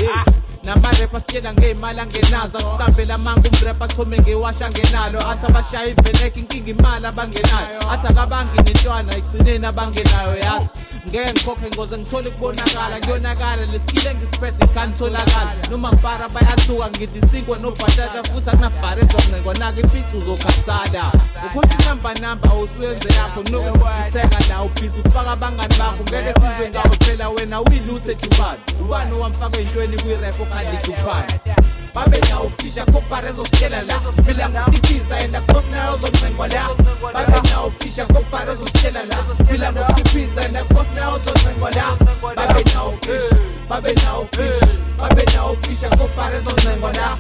nama rappers tshela ngeimali angenazo uqambela manga umrapper thome ngewasha ngenalo athi abashaya iveleke inkinga imali abangenayo athi akabangi nentwana igcineni abangenayo yazi ngeke ngikhokhe ngoze ngithole kubonakala ngiyonakala lesikile ngisiphethe ikantholakala noma ngipara bayathuka ngidisinkwa nobhatata futhi akunabhare ezonqengwa naka ipicu uzokhathada ukhokha number awusuyenze yakho noke ngithenga la ubhizi ufaka abangani bakho ngeke sizwe ngawo phela wena uyiluthe Dubai ubani owamfaka entweni kwi-rap okhandi Dubai babe na ufisha comparison stela la fila mtikiza enda kosna ozo ngwengwa la babe na ufisha comparison stela la fila mtikiza enda kosna ozo ngwengwa la babe na ufisha comparison ngwengwa la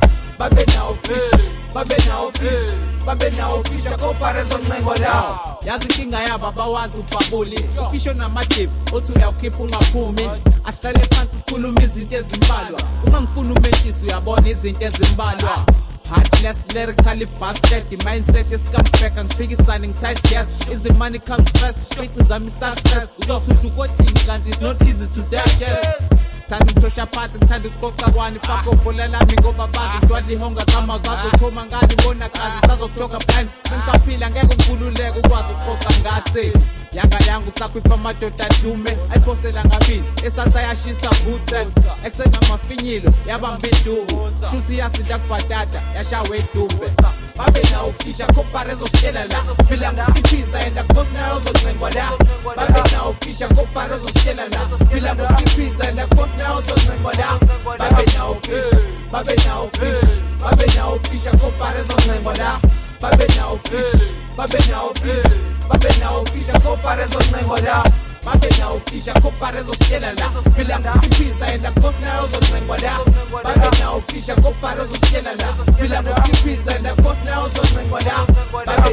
babe na ufisha comparison ngwengwa la yazi kinga ya baba wazi ubabuli ufisho namadevu othi uyawukhipha ungaphumi asihlale phansi sikhuluma izinto ezimbalwa ungangifuna umentshisi uyabona izinto ezimbalwa heartless lyrically bastard mindset esikampeka ngiphikisane ngithight yes izimani comes first straight zami success uzothi ukodini kanti it's not easy to digest Sami ngisosha phansi ngithanda ukuqoqa kwani faka ubhola lami ngoba bazi ngidwadla ihonga zama zazo thoma ngani bona kazi sazokujoga blind ngisaphila ngeke ngikhululeke ukwazi ukuqoqa ngathi yanga yangu sakwifa madoda dume ayiphosela ngabini esatha yashisa vuthe eksena mafinyilo yabamba idubu shuthi yasinta kubhatata yashawe idumbe babe na ufisha comparison stela la fila mtikiza enda kosna ozo ngwengwa la babe na ufisha comparison stela la fila mtikiza enda kosna ozo ngwengwa la babe na ufisha comparison ngwengwa la babe na ufisha comparison ngwengwa la babe na ufisha comparison stela la fila mtikiza enda kosna ozo ngwengwa la babe na ufisha comparison stela la fila mtikiza enda kosna ozo ngwengwa la babe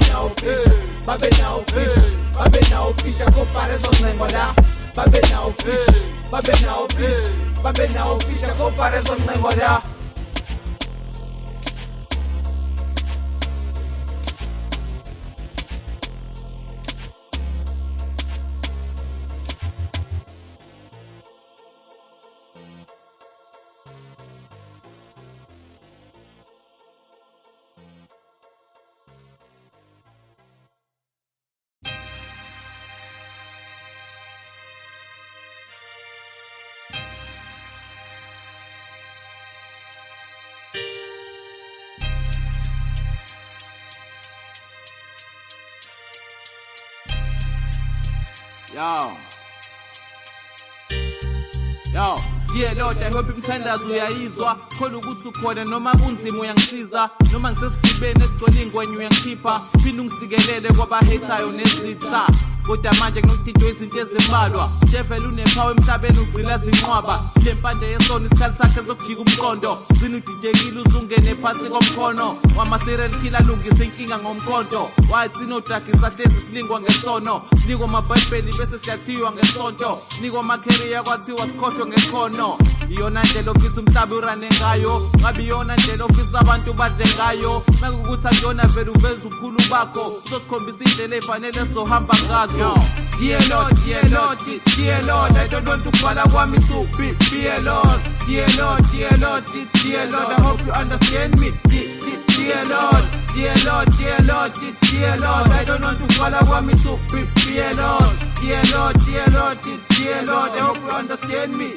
na ufisha comparison ngwengwa la babe na ufisha comparison ngwengwa la Yo, dear Lord, I hope imthandazo uyayizwa khona ukuthi ukhona noma kunzima uyangisiza noma ngisesibeni esigcwele ingwenye uyangikhipha phinda ungisikelele kwabahethayo nezitha kodwa manje kunokuthintwa izinto ezimbalwa devela unepower emhlabeni ugcila zinqwaba le mpande yesona isikhathi sakhe sokujika umqondo gcina udidekile uzungene phansi komkhono wama-serial killer alungisa inkinga ngomkhonto wathi sinodrug isahlezi silingwa ngesono sinikwa amabhayibheli bese siyathiwa ngesonto sinikwa amakheriya kwathiwa sikhohlwe ngekhono iyona ndlela ofisa umhlaba urane ngayo ngabe iyona ndlela ofisa abantu badle ngayo mekukuthi akuyona vele uveza ubukhulu bakho uzosikhombisa indlela efanele ezohamba ngazo Dear Lord, I don't want to follow what me to be a loss. Dear Lord, I hope you understand me. Dear Lord, I don't want to follow what me to be a loss. Dear Lord, I hope you understand me.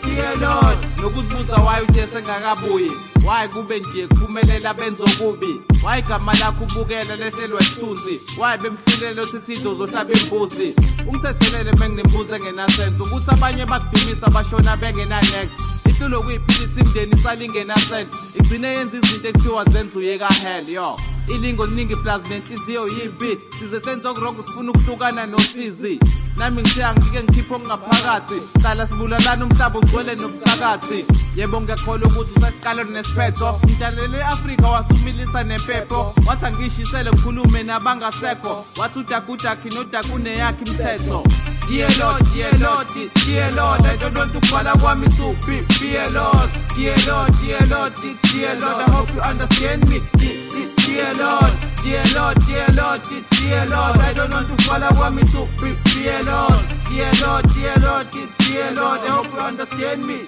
Dear Lord, nokuzibuza why uthe sengakabuyi why kube nje kuphumelela benzo kubi why igama lakho ubukela lehlelwa isithunzi why bemfilela sithindo zohlaba imbuzi ungithethelele menginembuzo engenasense ukuthi abanye bakudumisa bashona bengena next itulo kuyiphilisa imndeni isalingena sense igcine yenza izinto ekuthiwa zenza uyeka hell yo ilingo liningi plus nenhliziyo yimbi size senze okurongo sifuna ukuhlukana nosizi nami ngithiya ngike ngikhipho ngaphakathi qala sibulalana umhlaba ugcwele nobusakathi yebo ngiyakholwa ukuthi usasiqalo nesiphetho ngidlalele eAfrika wasumilisa nempepho wathi angishisele ngikhulume nabangasekho wathi udakudakhi nodakune yakhe imithetho Dear Lord, I don't want to follow what me to be lost. Dear Lord, I hope you understand me. Dear Lord, I don't want to follow what me to be lost. Dear Lord, I hope you understand me.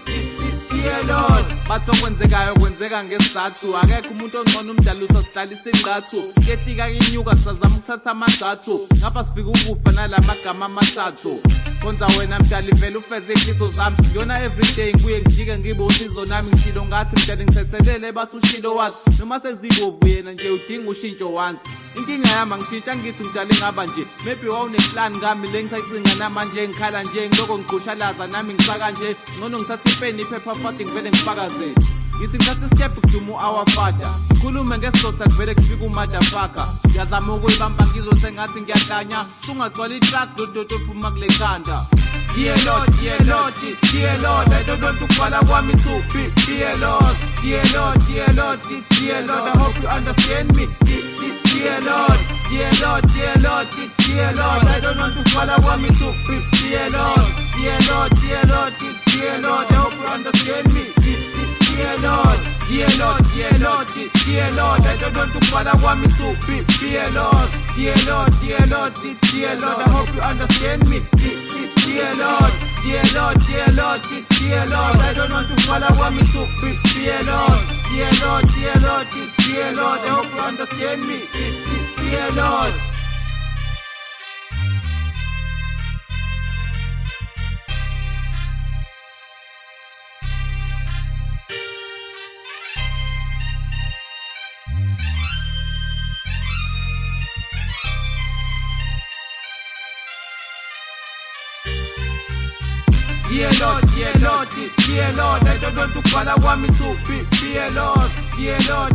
Dear Lord, bathokwenzegayo kwenzeka ngesizathu akekho umuntu ongcono umdaluso sidlalisa ingqathu ketika inyuka sazama ukuthatha amagqathu ngapha sifika ukufa nalamagama amathathu konza wena mdali vele ufeze imfiso zami yona everyday ngibuye ngijike ngibe usizo nami ngishilo ngathi mdali ngithethelele basushilo wathi noma sezibovu yena nje udinga ushintsho once inkinga yami ngishintsha ngithi mdali ngaba nje maybe wawuneplan ngami lengisayicinga namanje ngikhala nje ngiloko ngiqushalaza nami ngifaka nje ngcono ngithatha ipeni iphepha futhi ngivele ngifakaze ngithi ngithatha step kudumu our father khulume ngesizotha kuvele kufika umadafaka ngiyazama ukuyibamba ngizosengathi ngiyahlanya sungagcwala itrack dododo phuma kule khanda Dear Lord, I don't want to follow what me to be lost. Dear Lord, I hope you understand me. Dear Lord, I don't want to follow what me to be lost. Dear Lord, I hope you understand me. Dear Lord, I don't want to follow what me to be lost. Dear Lord, I hope you understand me. Dear Lord, I don't want to follow what me to be lost. Dear Lord, I hope you understand me. Dear Lord. Dear Lord, I don't want to follow what me to be lost. Dear Lord,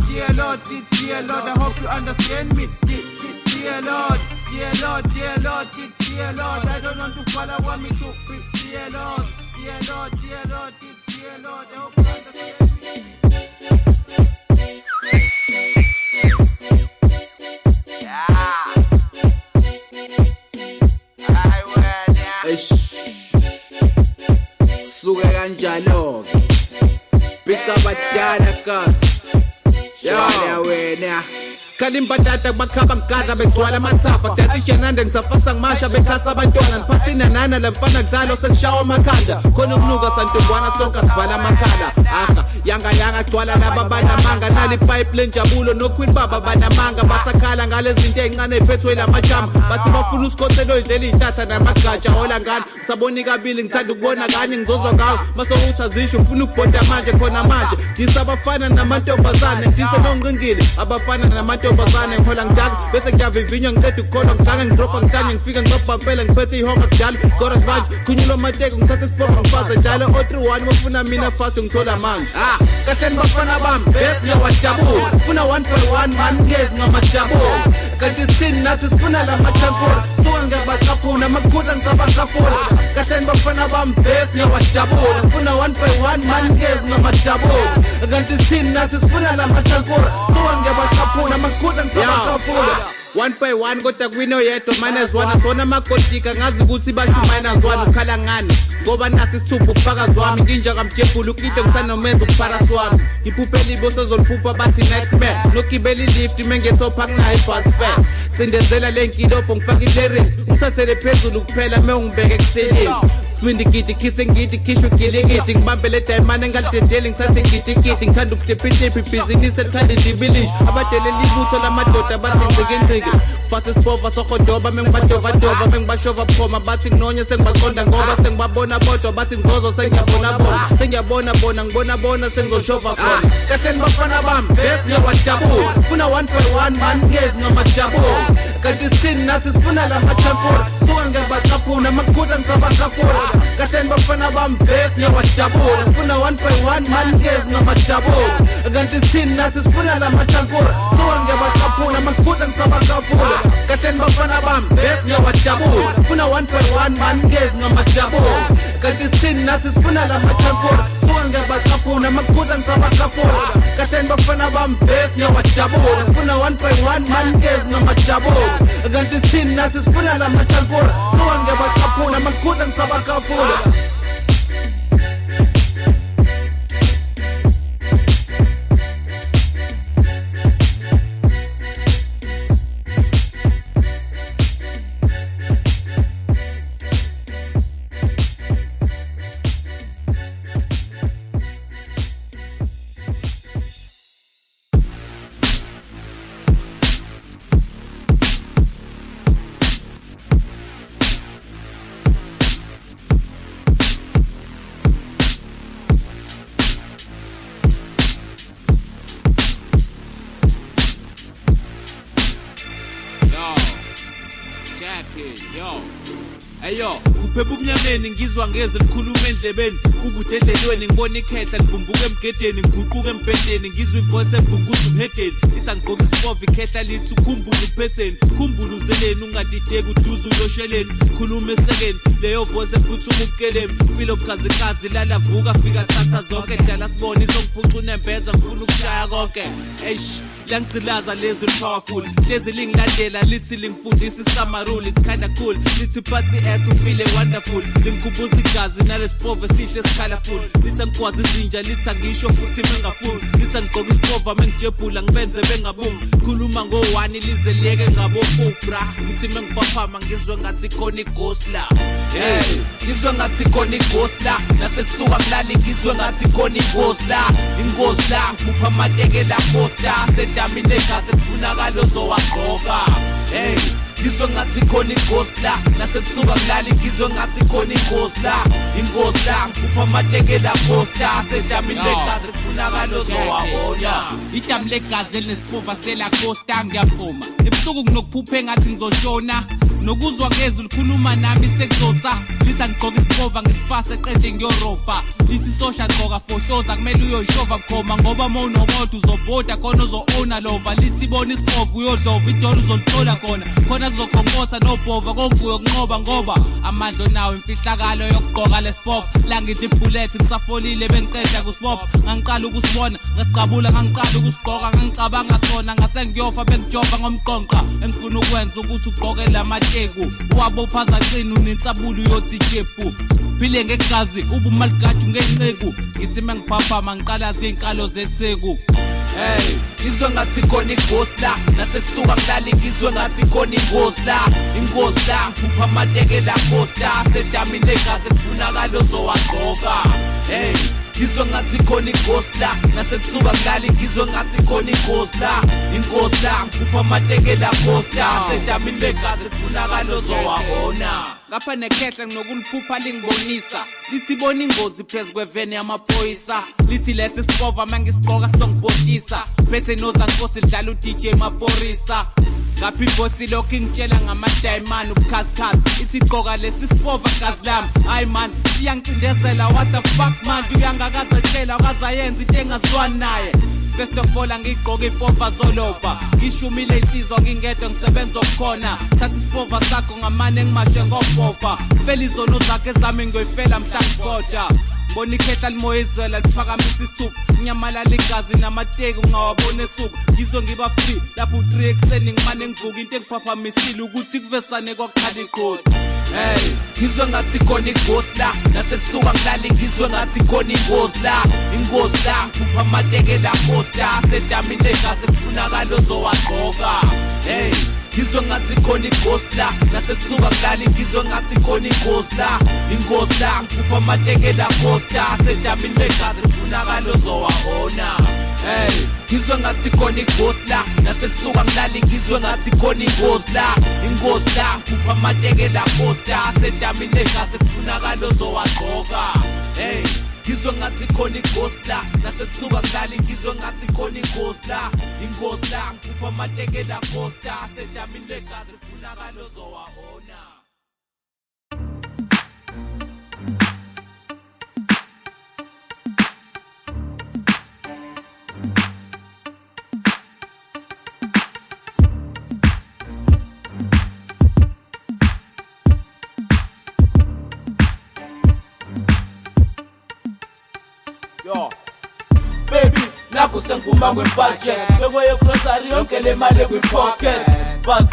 I hope you understand me. Dear Lord, I don't want to follow what me to be lost. Dear Lord, I hope you understand me. Suke kanjalo Pizza badala kasi Yala wena Kalimba tata bakhaba ngikadla begcwala amathafa Datisha nande ngisafasa ngimasha bekhasa abantwana Ngiphasina nana lamfana kudala sekushawa amakhanda Khona ukunuka santumbwana sonke sivala amakhala Aha yanga gcwala laba banamanga Nali pipe lenjabulo no queen baba banamanga Basakhala ngale zinto ezincane ephethwe lamajama Bathi bafuna usikhothelo idlela ihlahla namagatsha Hola ngani saboni kabili ngithanda ukubona kanye ngizozwa ngawo Masokuthi azisho ufuna ukubhoda manje khona manje Disa abafana namantombazane Disa nongqingile abafana namantombazane Ngihola ngijaka bese ngijava ivinywa ngiceda ukukholwa ngijaka ngidropa ngitanye ngifika ngibabhampela ngiphethe ihonga kudala Kodwa manje khunyulwa amateko ngithatha isipompa ngifaze njalo O31 bafuna mina fast ngithola manje Kahleni bafana bami best ngiyawajabula Funa 1 by 1 man ngezi ngamajabula Kanti sini nathi sifuna lamachampura Suka ngiyabaqaphuna amakhutha ngisabaqaphula Kahleni bafana bami best ngiyawajabula Funa 1 by 1 man ngezi ngamajabula Kanti sini nathi sifuna lamachampura Suka ngiyabaqaphuna amakhutha ngisabaqaphula 1 by 1 kodwa kwino yedwa -1 asona amagotika ngazi ukuthi basho -1 ukhala ngani ngoba nasi isithupha ufakazi wami nginja kamjebhulu ukide ngisanomenza ukupharasi wami ngiphuphela iboso zoliphupha bathi nightmare nokugibela ilift mengetopha kunayo ibus fare cindezela lenkilopho ngifaka ilyrics ngithathele phezulu kuphela mengibeke kuseleni Swindi gidi kisse ngidi kishwe giligidi ngibambele diamond engalidedeli ngithathe gidigidi ngithanda ukudepitephi ibhizinisi elikhanda indibilishi abadelela ibutho lamadoda bathi ngcike fast isipova sohodoba mengibadova dova mengibashova phoma bathi nginonye sengibaqonda ngoba sengibabona bodwa bathi ngizozo sengiyabona bona sengiyabona bona ngibona bona sengizoshova khona kahle nibafana bami best ngiyabajabula funa 1.1 man ngezi ngamajabula kanti sithini nathi sifuna la machampura suka ngiyabaqaphuna amakhutha ngisabaqaphula kahle nibafana bami best ngiyabajabula funa 1.1 man ngezi ngamajabula kanti sithini nathi sifuna la machampura suka ngiyabaqaphuna amakhutha ngisabaqaphula kahle nibafana bami best ngiyabajabula funa 1.1 man ngezi ngamajabula kanti sithini nathi sifuna la machampura suka ngiyabaqaphuna amakhutha ngisabaqaphula kahle nibafana bami best ngiyabajabula funa 1.1 man ngezi ngamajabula kanti sithini nathi sifuna la machampura suka ngiyabaqaphuna amakhutha ngisabaqaphula Ayo, kuphepha umnyameni ngizwa ngeze ngikhuluma endlebeni ukudedelweni ngibona ikhehla livumbuka emgedeni ngiguquka embedeni ngizwa ivoice evunguza umhedeni isangqoka isipovi ikhehla lithi ukhumbula upheseni khumbuluzeleni ungadideki uduze uyosheleni khuluma esekeni leyo voice ephuthuma ubukeleni impilo bukhazikhazi lala vuka fika thatha zonke dala sibone izongiphuca unembeza ngifuna ukushaya konke eish yangiqilaza lezwi powerful lezi lingilandela lithi lingifundisa isamaruli it's kinda cool lithi party ass ufile wonderful lingikubuza igazi nalesipove sihle colorful lithi ngikwazi izinja lithi ngisho futhi mengafuni lithi ngigqoka isipova mengijebula ngibenze bengabumi khuluma ngo1 lize liyeke ngabo 4 bra lithi mengipaphama ngizwe ngathi khona ighost la hey ngizwe ngathi khona ighost la nasebusuka ngilali ngizwe ngathi khona ighost la ingozi la ngipha amateke la poster damine gazi kufunakala ozowagqoka hey ngizwe ngathi khona ighost la nasebusuka ngilali ngizwe ngathi khona ighost la ingozi la ngipha amateke la poster sedamine gazi kufunakala ozowabona idam legazi elinesipova sela poster ngiyavuma ebusuku kunokuphupha engathi ngizoshona nokuzwa ngezwi likhuluma nami sekuzosa lithi ngigqoka isipova ngisifase eqende ngiyorobha lithi sosha gqoka photos akumele uyoyishova bukhoma ngoba mawunomoto uzobhoda khona uzo-owna lova lithi bona isipova uyodova idolo uzolithola khona kuzokhonkotha nobhova konguyo kunqoba ngoba amandla nawo imfihlakalo yokugqoka lesipova la ngithi ibullet ngisafolile bengiqeda kusipova ngangiqala ukusibona ngasicabula ngangiqala ukusigqoka ngangicabanga sona ngase ngiyofa bengijova ngomqonqa engifuna ukwenza ukuthi ugqoke lamateku wabophaza qini unensabulu uyothi jepu phile ngegazi ubumaligadi ngenceku ngithi mengiphaphama ngiqala zinkalo zetheku hey ngizwe ngathi khona ighost la nasebusuka ngilali ngizwe ngathi khona ighost la ingozi la ngipha amateke la poster sedamine gazi kufunakala ozowagqoka hey ngizwe ngathi khona ighost la nasebusuka ngilali ngizwe ngathi khona ighost la ingozi la ngipha amateke la poster sedamine gazi kufunakala ozowabona ngapha nekhehla nginokuliphupha lingibonisa lithi bona ingozi phezu kwevene yamaphoyisa lithi lesi sipova mangisigqoka sizongibhotisa phethe noza nkosi lidlala uDJ Maporisa ngaphi inkosi lokho ingitshela ngamadayimani ubukhazikhazi ithi gqoka lesi sipova gazi lami hayi man siyancindezela what the fuck manje uyangakazatshela akazayenza into engazwani naye first of all ngigqoka ipova zolova ngishumile insizwa ngingedwa ngisebenza okukhona thatha isipova sakho ngamane ngimashe ngopova fela izono zakhe zami ngoyifela mhlangibhoda bona ikhehla limoyezela liphakamisa isithupha ngiyamalala igazi namateki ungawabona esuku ngizwe ngiba free lapho u3 ekseni ngimane ngivuka into engiphaphamisile ukuthi kuvesane kwakhala iqhodi hey ngizwe ngathi khona ighost la nasebusuka ngilali ngizwe ngathi khona ighost la ingozi la ngipha amateke la poster sedamine gazi kufunakala ozowagqoka hey ngizwe ngathi khona ighost la nasebusuka ngilali ngizwe ngathi khona ighost la ingozi la ngipha amateke la poster sedamine gazi kufunakala ozowabona Hey, ngizwe ngathi khona ighost la, nasebusuku angilali ngizwe ngathi khona ingozi la, ingozi la, ngipha amatekela posta, sedamini negazi kufunakala ozowagqoka. Hey, ngizwe ngathi khona ighost la, nasebusuku angilali ngizwe ngathi khona ingozi la, ingozi la, ngipha amatekela posta, sedamini negazi kufunakala ozowaona. Baby, nakho sengiphuma kwe-budget bekoye grocery yonke le mali kwi-pocket. But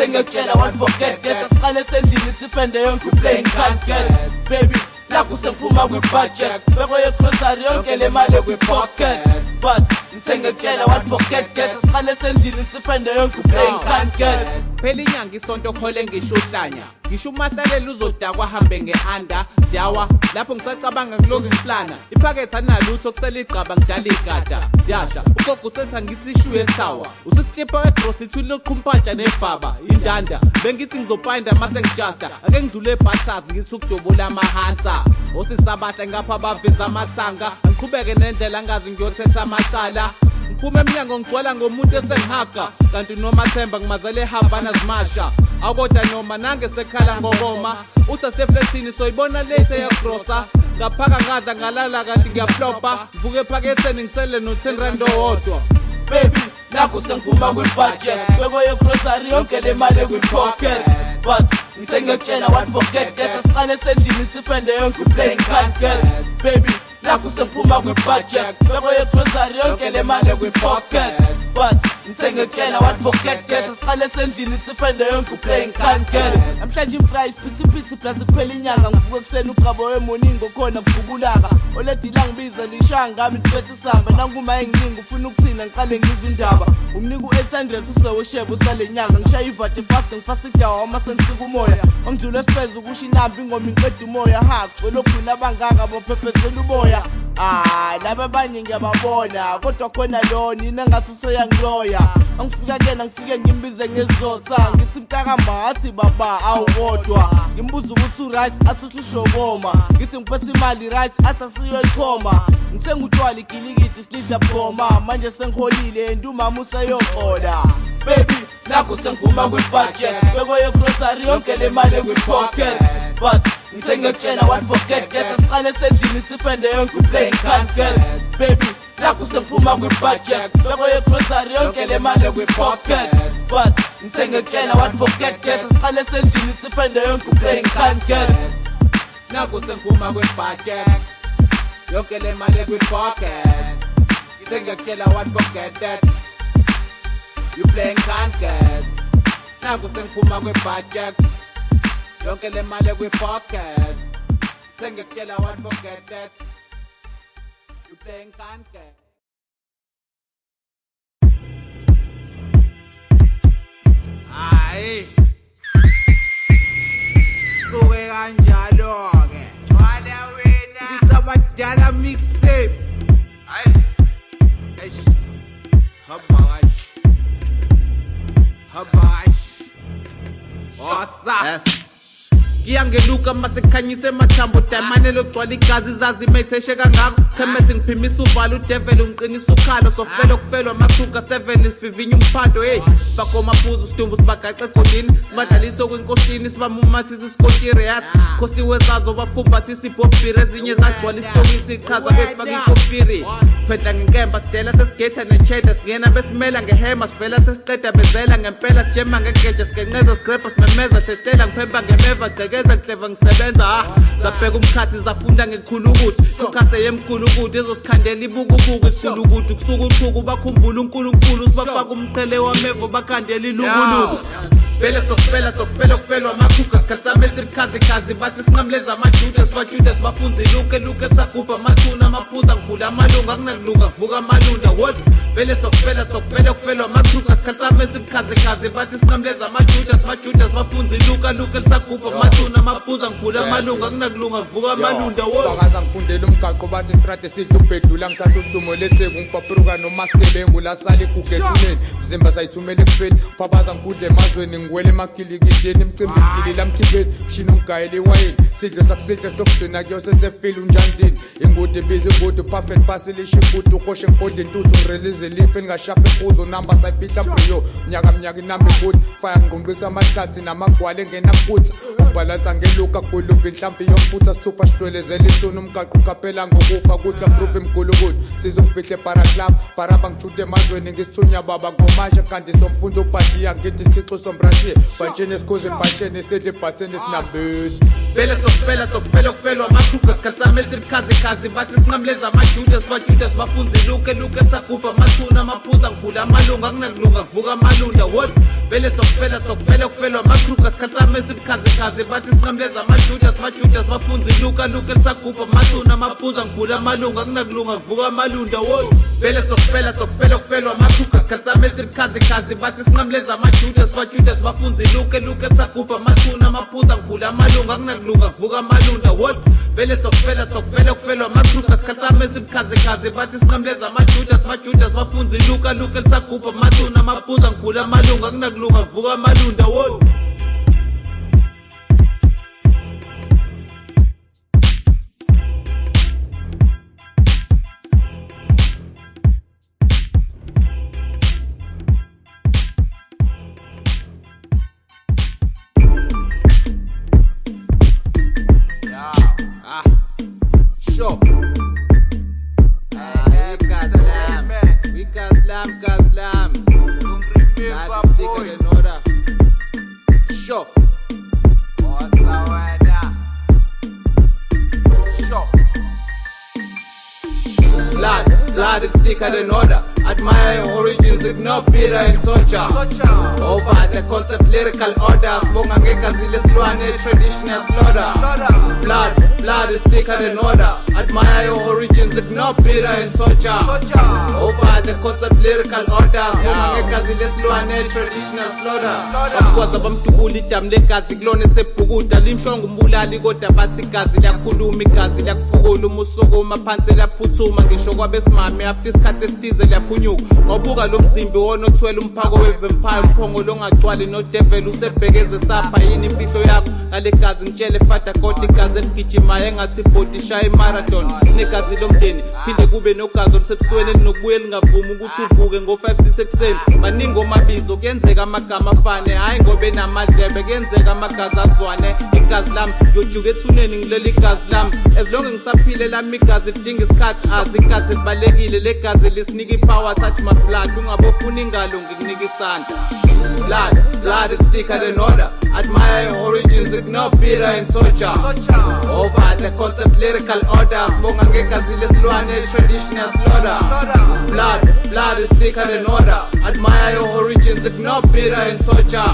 ngitshela what forget get siqale sendini sifende yonke playing can't get. Baby, nakho sengiphuma kwe-budget bekoye grocery yonke le mali kwi-pocket. But ngitshela what forget get siqale sendini sifende yonke playing can't get. Phela inyanga isonto khole ngishuhlanya, ngisho umahlalela uzodakwa hambe ngeanda ziyawa lapho ngisacabanga kulonke ngiplana iphakethe analutho kusela igqaba ngidala igada ziyasha ugogo usetha ngithi ishu yesawa usixipha egross ithule lokumpatsha nebhaba indanda bengithi ngizophinda mase ngijasta ake ngidlule ebutters ngithi ukudobola amahansa osisabahla ngapha baveza amathanga ngiqhubeke nendlela ngazi ngiyothetha amacala ngiphume eminyango ngigcwala ngomuntu esengihaga kanti noma Themba ngimazele hambana zimasha akodwa noma nange sekhala ngokoma uthi aseflatini soyibona late yagrossa ngaphaka ngadla ngalala kanti ngiyaflopa mvuke ephaketheni ngisele no 10 rand owodwa. Baby, nakho sengiphuma kwe-budget bekoye grocery yonke le mali kwi-pocket. But ngitshela what forget get siqale sendini sifende yonke playing can't get. Baby, nakho sengiphuma kwe-budget bekoye grocery yonke le mali kwi-pocket. But ngitshela what forget get siqale sendini sifende yonke playing can't get. Namhlanje imfry isiphithiphithi plus kuphela inyanga ngivuka kuseni uqabo wemoningo khona kuvukulaka oledila ngibiza lishanga ngami ngiphethe isamba nanguma enginingi ufuna ukuthina ngiqale ngizwe indaba umnika u800 useweshebo usale nyanga ngishaya ivate fast ngifasa idawa uma sengisika umoya ngidlula esiphezulu kusho inamba ingoma inqeda umoya ha gcwele ogcina abangaka bophephezela uboya. Laba abanye ngiyababona kodwa khona lo nina ngathi usoyangiloya angifika kena ngifike ngimbize ngezotha ngithi mntakamba athi baba awodwa ngimbuza ukuthi u-right athi uhlishokoma ngithi ngiphethe imali right athi asiyoyichoma ngithenga utshwala igilikidi silidla bukhoma manje sengiholile ndumama useyoxola. Baby, nakho sengiphuma kwe-budget bekoye grocery yonke le mali kwi-pocket. But ngitshela what forget get siqale sendini sifende yonke playing can't get. Baby, nakho sengiphuma kwe-budget bekoye grocery yonke le mali kwi-pocket. But ngitshela what forget get siqale sendini sifende yonke playing can't get. Nakho sengiphuma kwe-budget yonke le mali kwi-pocket. Ngitshela what forget that you playing can't get. Nakho sengiphuma kwe-budget yonke le mali kwi-pocket. Ngitshela what forget that you playing can't get. Hayi suke kanjalo ke wala wena sitabadala mixtape. Hayi habash osa Ngiyangeluka masekhanyise mathambo damanelo gcwala igazi zazi metheshe kangako khemese ngiphimisa uvala udevil ungiqinisa ukhalo sofelo kufelwa amathuka 7 isivivinya umphando hey bakoma phuzu sidumbu sibagaxe egodini sibadlalisa kwenkosini sibamumathi isikotire yas khosi wezazo bafumbathi sibhobhire ezinye zagcwala isitokisi ichaza befaka ikofiri phedla ngenkemba sidela sesigeta necheda singena besimela ngehema sivela sesiqeda bezela ngempela sijema ngegeja sikenqeza sigrepha simemeza sehlela ngiphemba ngemeva gcekeza clever ngisebenza zabheka umkhathi zafunda ngekhulu ukuthi kukhase yemkhulu ukuthi ezosikhandela ibukubuku isikhulu ukuthi kusuka uchuku bakhumbula uNkulunkulu sibafaka umqhele wamevo bakhandela ilukuluku. vele sokufela okufelwa amakhuka sikhathame sirikhazi bathi sinqamleza amajudas bafunze luke sagubha amathuna amaphuza ngivula amalunga akunakulunga kuvuka amalunda what vele sokufela okufelwa amakhuka sikhathame sirikhazi bathi sinqamleza amajudas bafunze luke sagubha amathuna amaphuza ngivula amalunga akunakulunga kuvuka amalunda what bakaza ngifundela umgaqo bathi istrate sidla ubhedula ngithatha udumo letheko ngifapruka nomaskebengu lasala igugethuneni mzimba sayithumela ekufeni phabaza ngikudle emazweni ngiwele emakilikiteni imcimbi ngidilila mkhibeni shina ungayele wayini sidle sakusidle sokugcina kuyose sefile unjandini ingudi bizi ingudi perfect pasilisha imbuti ukhoshe ngibhodle intuthu ngirelease life ngingashafa ifuzo namba sayifihla mbuyo mnyaka inamba ibudi fire ngqonqisa amahlathi namagwala engenaphutha ubhalansa ngeluka guluva inhlamvu yomputha super shwelezela isona umgaqo ukaphela ngokufa kudla group imgulukudu sizongifihla para club para bangijute emazweni ngisithunya baba ngomasha kanti somfundo ubhashiya ngithi isixo sombrashiya bantsheni esikhoze bantsheni esedle bhatheni esinambezi vele sokufela okufelwa amakhuka sikhathame sirikhazi bathi sinqamleza amajudas bafunze luke sagubha amathuna amaphuza ngivula amalunga akunakulunga kuvuka amalunda what vele sokufela okufelwa amakhuka sikhathame sirikhazi bathi sinqamleza amajudas bafunze luke sagubha amathuna amaphuza ngivula amalunga akunakulunga kuvuka amalunda what vele sokufela okufelwa amakhuka sikhathame sirikhazi bathi sinqamleza amajudas bafunze luke sagubha amathuna amaphuza ngivula amalunga akunakulunga kuvuka amalunda what vele sokufela okufelwa amakhuka sikhathame sirikhazi bathi sinqamleza amajudas bafunze luke sagubha amathuna amaphuza ngivula amalunga akunakulunga kuvuka amalunda what Sure. Gazlam. Sure. Blood is thicker than order. Admire your origins, ignore bitter and torture. Over the concept lyrical orders. Bonga ngeka zile slwane, traditional slaughter. Blood is thicker than order. Admire your origins, ignore bitter and torture. Over the concept lyrical orders. Bonga ngeka zile slwane, traditional slaughter. Bakwaza bamtubuli damle gazi klone sebhukuda limshongo umbulali kodwa bathi gazi liyakhuluma igazi liyakufukula umusuku maphansi laphuthuma ngisho kwabesimami after isikhathi esithize liyaphunyuka ngobuka lo mzimbi wona othwele umphako wevampire umphongo longagcwali no devil usebhekeze sapha yini imfihlo yakho ngale gazi ngitshele fada kodwa igazi eligijimayo engathi body shy marathon negazi lomndeni phinde kube nogazi olusebusweni elinokubuye lingavumi ukuthi uvuke ngo5-6 ekseni maningi omabizo kuyenzeka amagama afane hayi ngobe namadlebe kuyenzeka amagazi azwane igazi lami ngiyojuka ethuneni ngilela igazi lami as long ngisaphile lami igazi lidinga isikhathi azi igazi libalekile legazi lisinika ipower touch my blood ungabofuna ingalo ngikunika isandla blood is thicker than order admire your origins ignore bitter and torture over the concept lyrical orders bonga ngegazi lesilwane traditional slaughter blood is thicker than order admire your origins ignore bitter and torture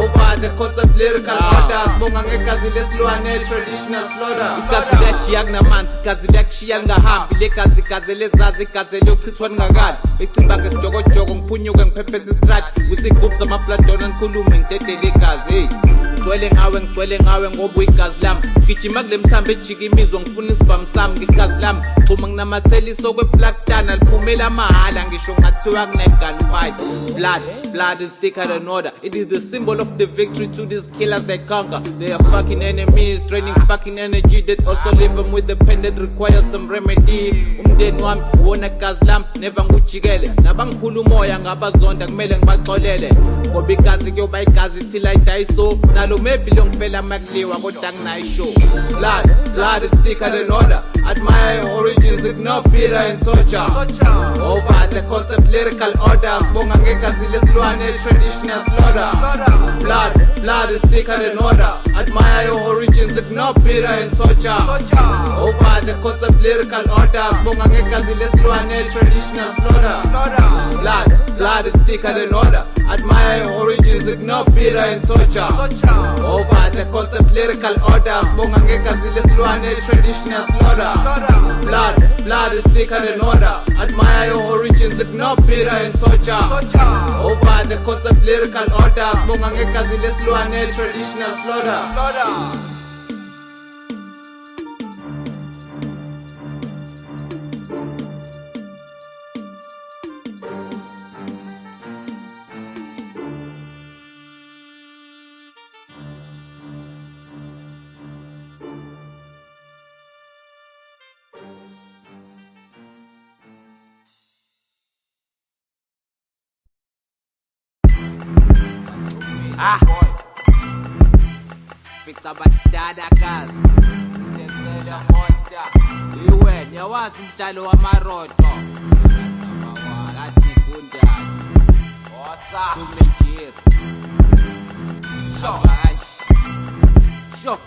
over the concept lyrical orders bonga ngegazi lesilwane traditional slaughter igazi liyajiya kunamanzi igazi liyakushiya lingahambi legazi lezazi igazi liyochithwa lingakali icimba ngesijokojoko ngiphunyuke ngiphepheza istrat kwisigubhu zamabladona ngikhulume ngidedele igazi ngigcwele ngawe ngoba uyigazi lami gijima kule mthambo ejika imizwa ngifuna isibhamu sami ngigazi lami xhuma nginamatheliso kweflaktana liphumela mahala ngisho ngathiwa kune-gunfight blood is thicker than order it is the symbol of the victory to these killers they conquer they are fucking enemies draining fucking energy that also leave them with the pen that requires some remedy umndeni wami uwona gazi lami never ngujikele nabangiphula umoya ngabazonda kumele ngibaxolele ngoba igazi kuyoba igazi till I die so nalo maybe longifela makuliwa kodwa kunayisho blood is thicker than order admire your origins ignore bitter and torture over the concept lyrical orders bonga ngegazi lesilwane traditional slaughter blood is thicker than order admire your origins ignore bitter and torture over the concept lyrical orders bonga ngegazi lesilwane traditional slaughter blood is thicker than order admire your origins, ignore bitter and torture. Over the concept lyrical orders, bonga ngekazi lesilwane traditional slaughter. Blood is thicker than order. Admire your origins, ignore bitter and torture. Over the concept lyrical orders, bonga ngekazi lesilwane traditional slaughter. Pizza badada gas. Iwe nyawazi umdlalo wamaroto. Ngathi kunjani? Osa tumejiri. Shock.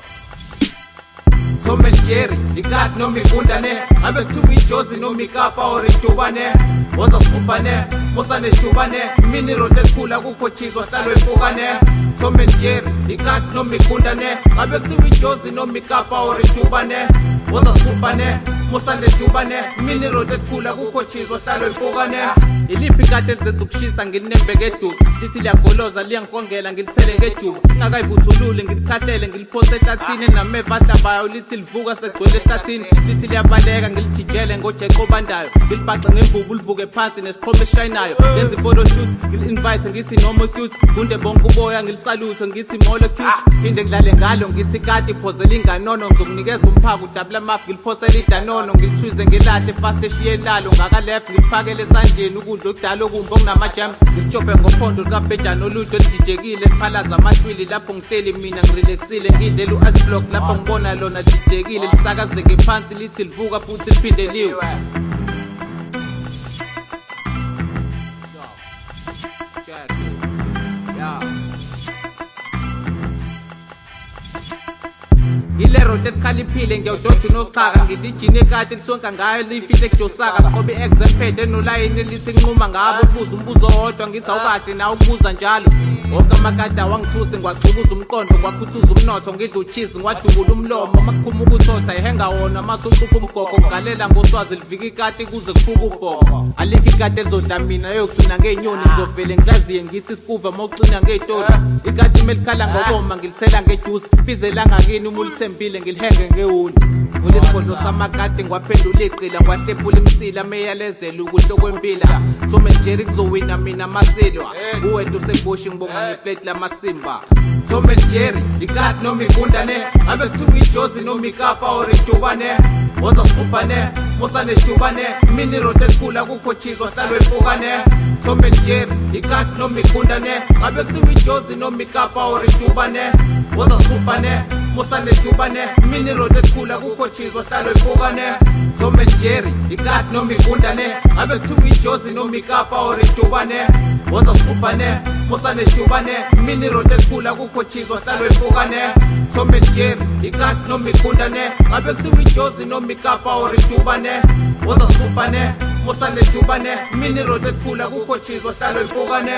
Tom and Jerry, ikat no mikundane. Abe tuwi Josie no mikapa ore tubane. Waza skupane, musane shubane. Mini rotel kula kukochizwa salo efugane. Tom and Jerry, ikat no mikundane. Abe tuwi Josie no mikapa ore tubane. Waza skupane, musane shubane. Mini rotel kula kukochizwa salo efugane. Iliphi kade ngizokushisa nginembeke lithi liyagoloza liyangifongela ngilithele ngejubu ngakayivuthulule ngilikhasele ngiliphose ehlathini nameva ahlabayo lithi livuka segcwele ehlathini lithi liyabaleka ngelijijele ngojeqo obandayo ngilibhaxe ngemvubu livuke phansi nesiqhome esishayinayo ngenza i-photoshoot ngili-invite ngithi normal suit kunde bonke uboya ngilisaluthe ngithi molecule phinde ngidlale ngalo ngithi kati phozela inganono ngizokunikeza umphako udabula mafu ngiliphosela idanono ngilithwize ngilahle fast eshiye lalo ngaka-left ngiliphakele esandleni ukudla okumbi okunama-jams ngilitshophe ngophondo likabhejani olude oludijekile liphalaza amashwili lapho ngihleli mina ngirelaxile ngidlela u-iceblock lapho ngibona lona lidekile lisakazeke phansi lithi livuka futhi liphinde liwe Ile rotet khaliphile ngiyawudoja unoxhaka ngidijine kade lisonka ngayo lifihle kujosaka qobe exempted no line lithi nquma ngabo ubuza umbuzo odwa ngizawukahle na ukubuza njalo wonke amakada wangithusi ngwachukuza umqondo ngwakhuthuza umnotho ngidla ucheese ngwadukula umlomo makukhuma ukuthotha ihenga wona masuqupha umgogo ngalela ngoswazi livika ikati kuze kuphuka ubhoko alikho ikati elizodla mina eyogcina ngenyoni ngizovele ngihlaziye ngithi sikuva mawuxina ngey'toli ikati melikhala ngokoma ngilithela ngejuice phizela ngakini umulithembile ngilihenge ngewuli vula isigodlo samakati ngwaphendula iqila ngwahlephula imsila meyalezela ukuhle kwempila Tom and Jerry kuzowina mina amasilwa uwethu usebushi ngibonga ngeplate lamasimba Tom and Jerry ikati noma igundane abe kuthiwa iJosie noma ikapa or itubane woza sikhupane musane shubane mini rotel kula kukhotshizwa hlalwe efukane Tom and Jerry ikati noma igundane abe kuthiwa iJosie noma ikapa or itubane woza sikhupane musane shubane mini rotel kula kukhotshizwa hlalwe efukane Tom and Jerry ikati noma igundane abe kuthiwa iJosie noma ikapa or itubane woza sikhupane musane shubane mini rotel kula kukhotshizwa hlalwe efukane Tom and Jerry ikati noma igundane abe kuthiwa iJosie noma ikapa or itubane woza sikhupane musane shubane mini rotel kula kukhotshizwa hlalwe efukane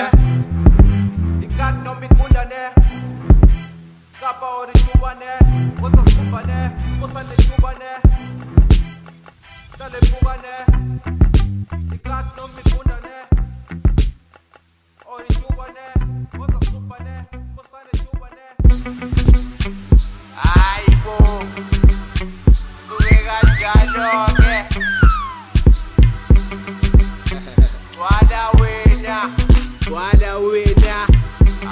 ikati noma igundane kapa or itubane woza sikhupane musane shubane hlalwe efukane ikati noma igundane or itubane woza sikhupane musane shubane Aibo Suega jaloke Wada wena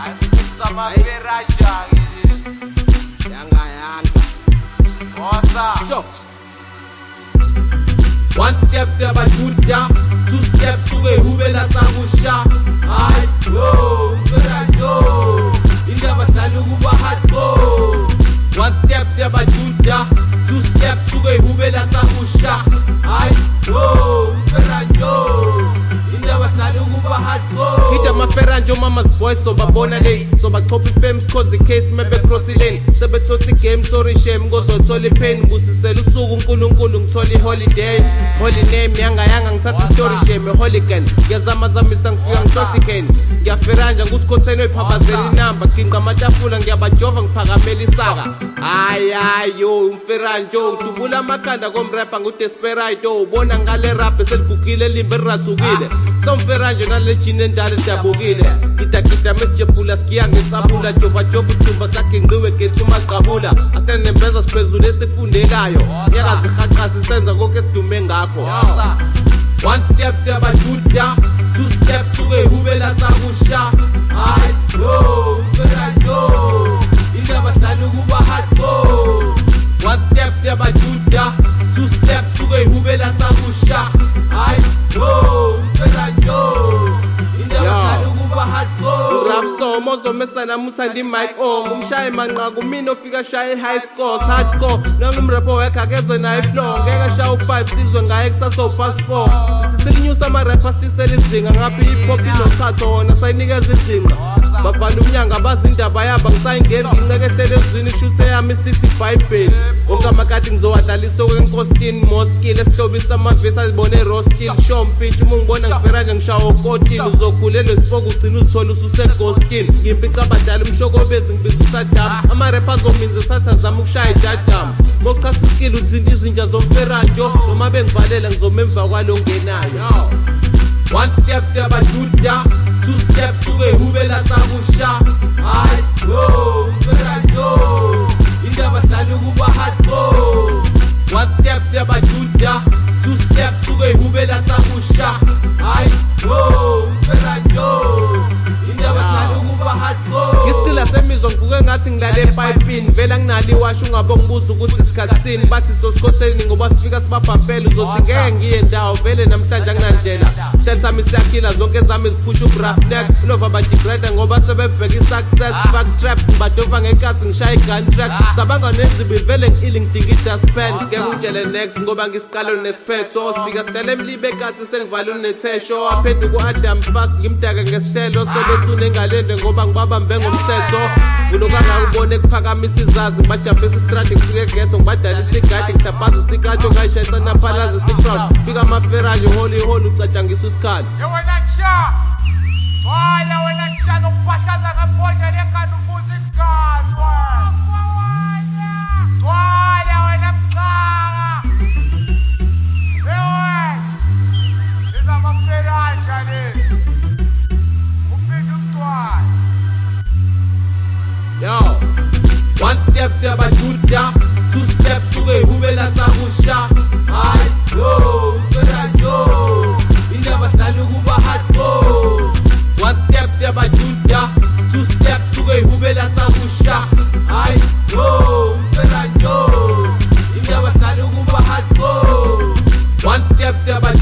Asikuza mafera jangi Yanga Osa Show One step sebajuda, two steps uwe hubela sangusha Ay, yo, ufera yo Indaba saluguba hard go One step sebajuda, two steps uwe hubela sangusha Ay, yo, ufera yo Indaba saluguba hard go Kita maferanjo mama's boys so babona late So bakopi fames cause the case mebe cross the lane Sebe toti game sorry shame gozo toli pain Ngusiselu sugu nkulu ngitoli holiday Holy name yanga ngithatha ngithatha story shame hooligan ngiyazama zamisa ngifika ngisotikeni ngiyaferanja ngusikhotseni oyiphabazela inamba ginqa amatafula ngiyabajova ngiphakamela isaka hayayo umferanjo ngidubula amakhanda komrapper ngudesperado ubona ngale rap eseligugile limbe ratsukile somferanje nale jini endala edabukile gidagida mesijebhula sikiya ngesabula jova isithumba sakhe ngiwe gethu umaqabula asitene nembeza siphezulu esikufundelayo nyakazi irhaqasi senza konke esidume ngakho one step siyabajuda two steps suke ihubela sakusha hayi yo umferanjo indaba sihlala ukuba hardcore one step siyabajuda two steps suke ihubela sakusha hayi yo umferanjo indaba sihlala ukuba hardcore rap somo uzomesana muthandi mic on umshaye manqa kumina ofika shaye high scores hardcore nangumrapper wakhe akezwe naye flow ngeke shaye u5 sizwe ngaye kusaso pass 4 silinyusa ama rappers tisela izinga ngaphi hip hop inothatho wona sayinikeza izinga bavala umnyanga bazindaba yaba ngisayingeni ngincekethele ezwini shoot yami city bible onke amakati ngizowadlalisa kwenkostini moskile esihlobisa amavesi azibone roasting show mfithu uma ngibona ngiferanje ngishawo kotini uzokhulelwe isifoku ugcina uzithola ususegostini ngimpica abadala umshokobezi ngibiza usadam ama-rappers zominze sathazama ukushaya ijadam mokuchasa iskili uthinta izinja zomferanjo noma bengivalela ngizoma emva kwalo ngenayo one step siyabajuda two steps suke ihubela sakusha hayi yo umferanjo indaba sihlala ukuba hardcore one step siyabajuda two steps suke ihubela sakusha hayi yo umferanjo indaba sihlala ukuba hardcore ngisicila semizwa ngivuke ngathi ngilale epipini vela nginali washo ungabo ngibuza ukuthi isikhatsini bathi sosikhotheni ngoba sifika sibabhampela uzothi ngeke ngiye ndawo vele namhlanje anginandlela hleli sami siyakhila zonke zami ziphusha ubrapneck ulova badegrade ngoba sebebheka i-success back trap ngibadova ngekhathi ngishaya i-gun track sabanga nenzibi vele ngili ngidinga i-dustpan ngeke ungitshele next ngoba ngisiqalo nesiphetho sifika sidala emlibe ekhathi sengivala unethesho aphenduka u-adam fast ngimdaka ngesithelo sebethune engalende ngoba ngibabambe ngomthetho vulo kangakubone kuphakamisa izazi ngibajabhisa istradi ngifike egetho ngibadalisa igadi ngihlabhaza isikati ongayishayisa naphalaza isicrowd fika amaferanje holy ucatshangisa usikhala wena ntsha nokuphahlaza ngembodlela ekhanda ubuza igazi wena mcaka izamaferanje le uphinde umgcwala yo one step siyabajuda two steps suke ihubela sakusha hayi yo umferanjo indaba sihlala ukuba hardcore one step siyabajuda two steps suke ihubela sakusha hayi yo umferanjo indaba sihlala ukuba hardcore one step siyabajuda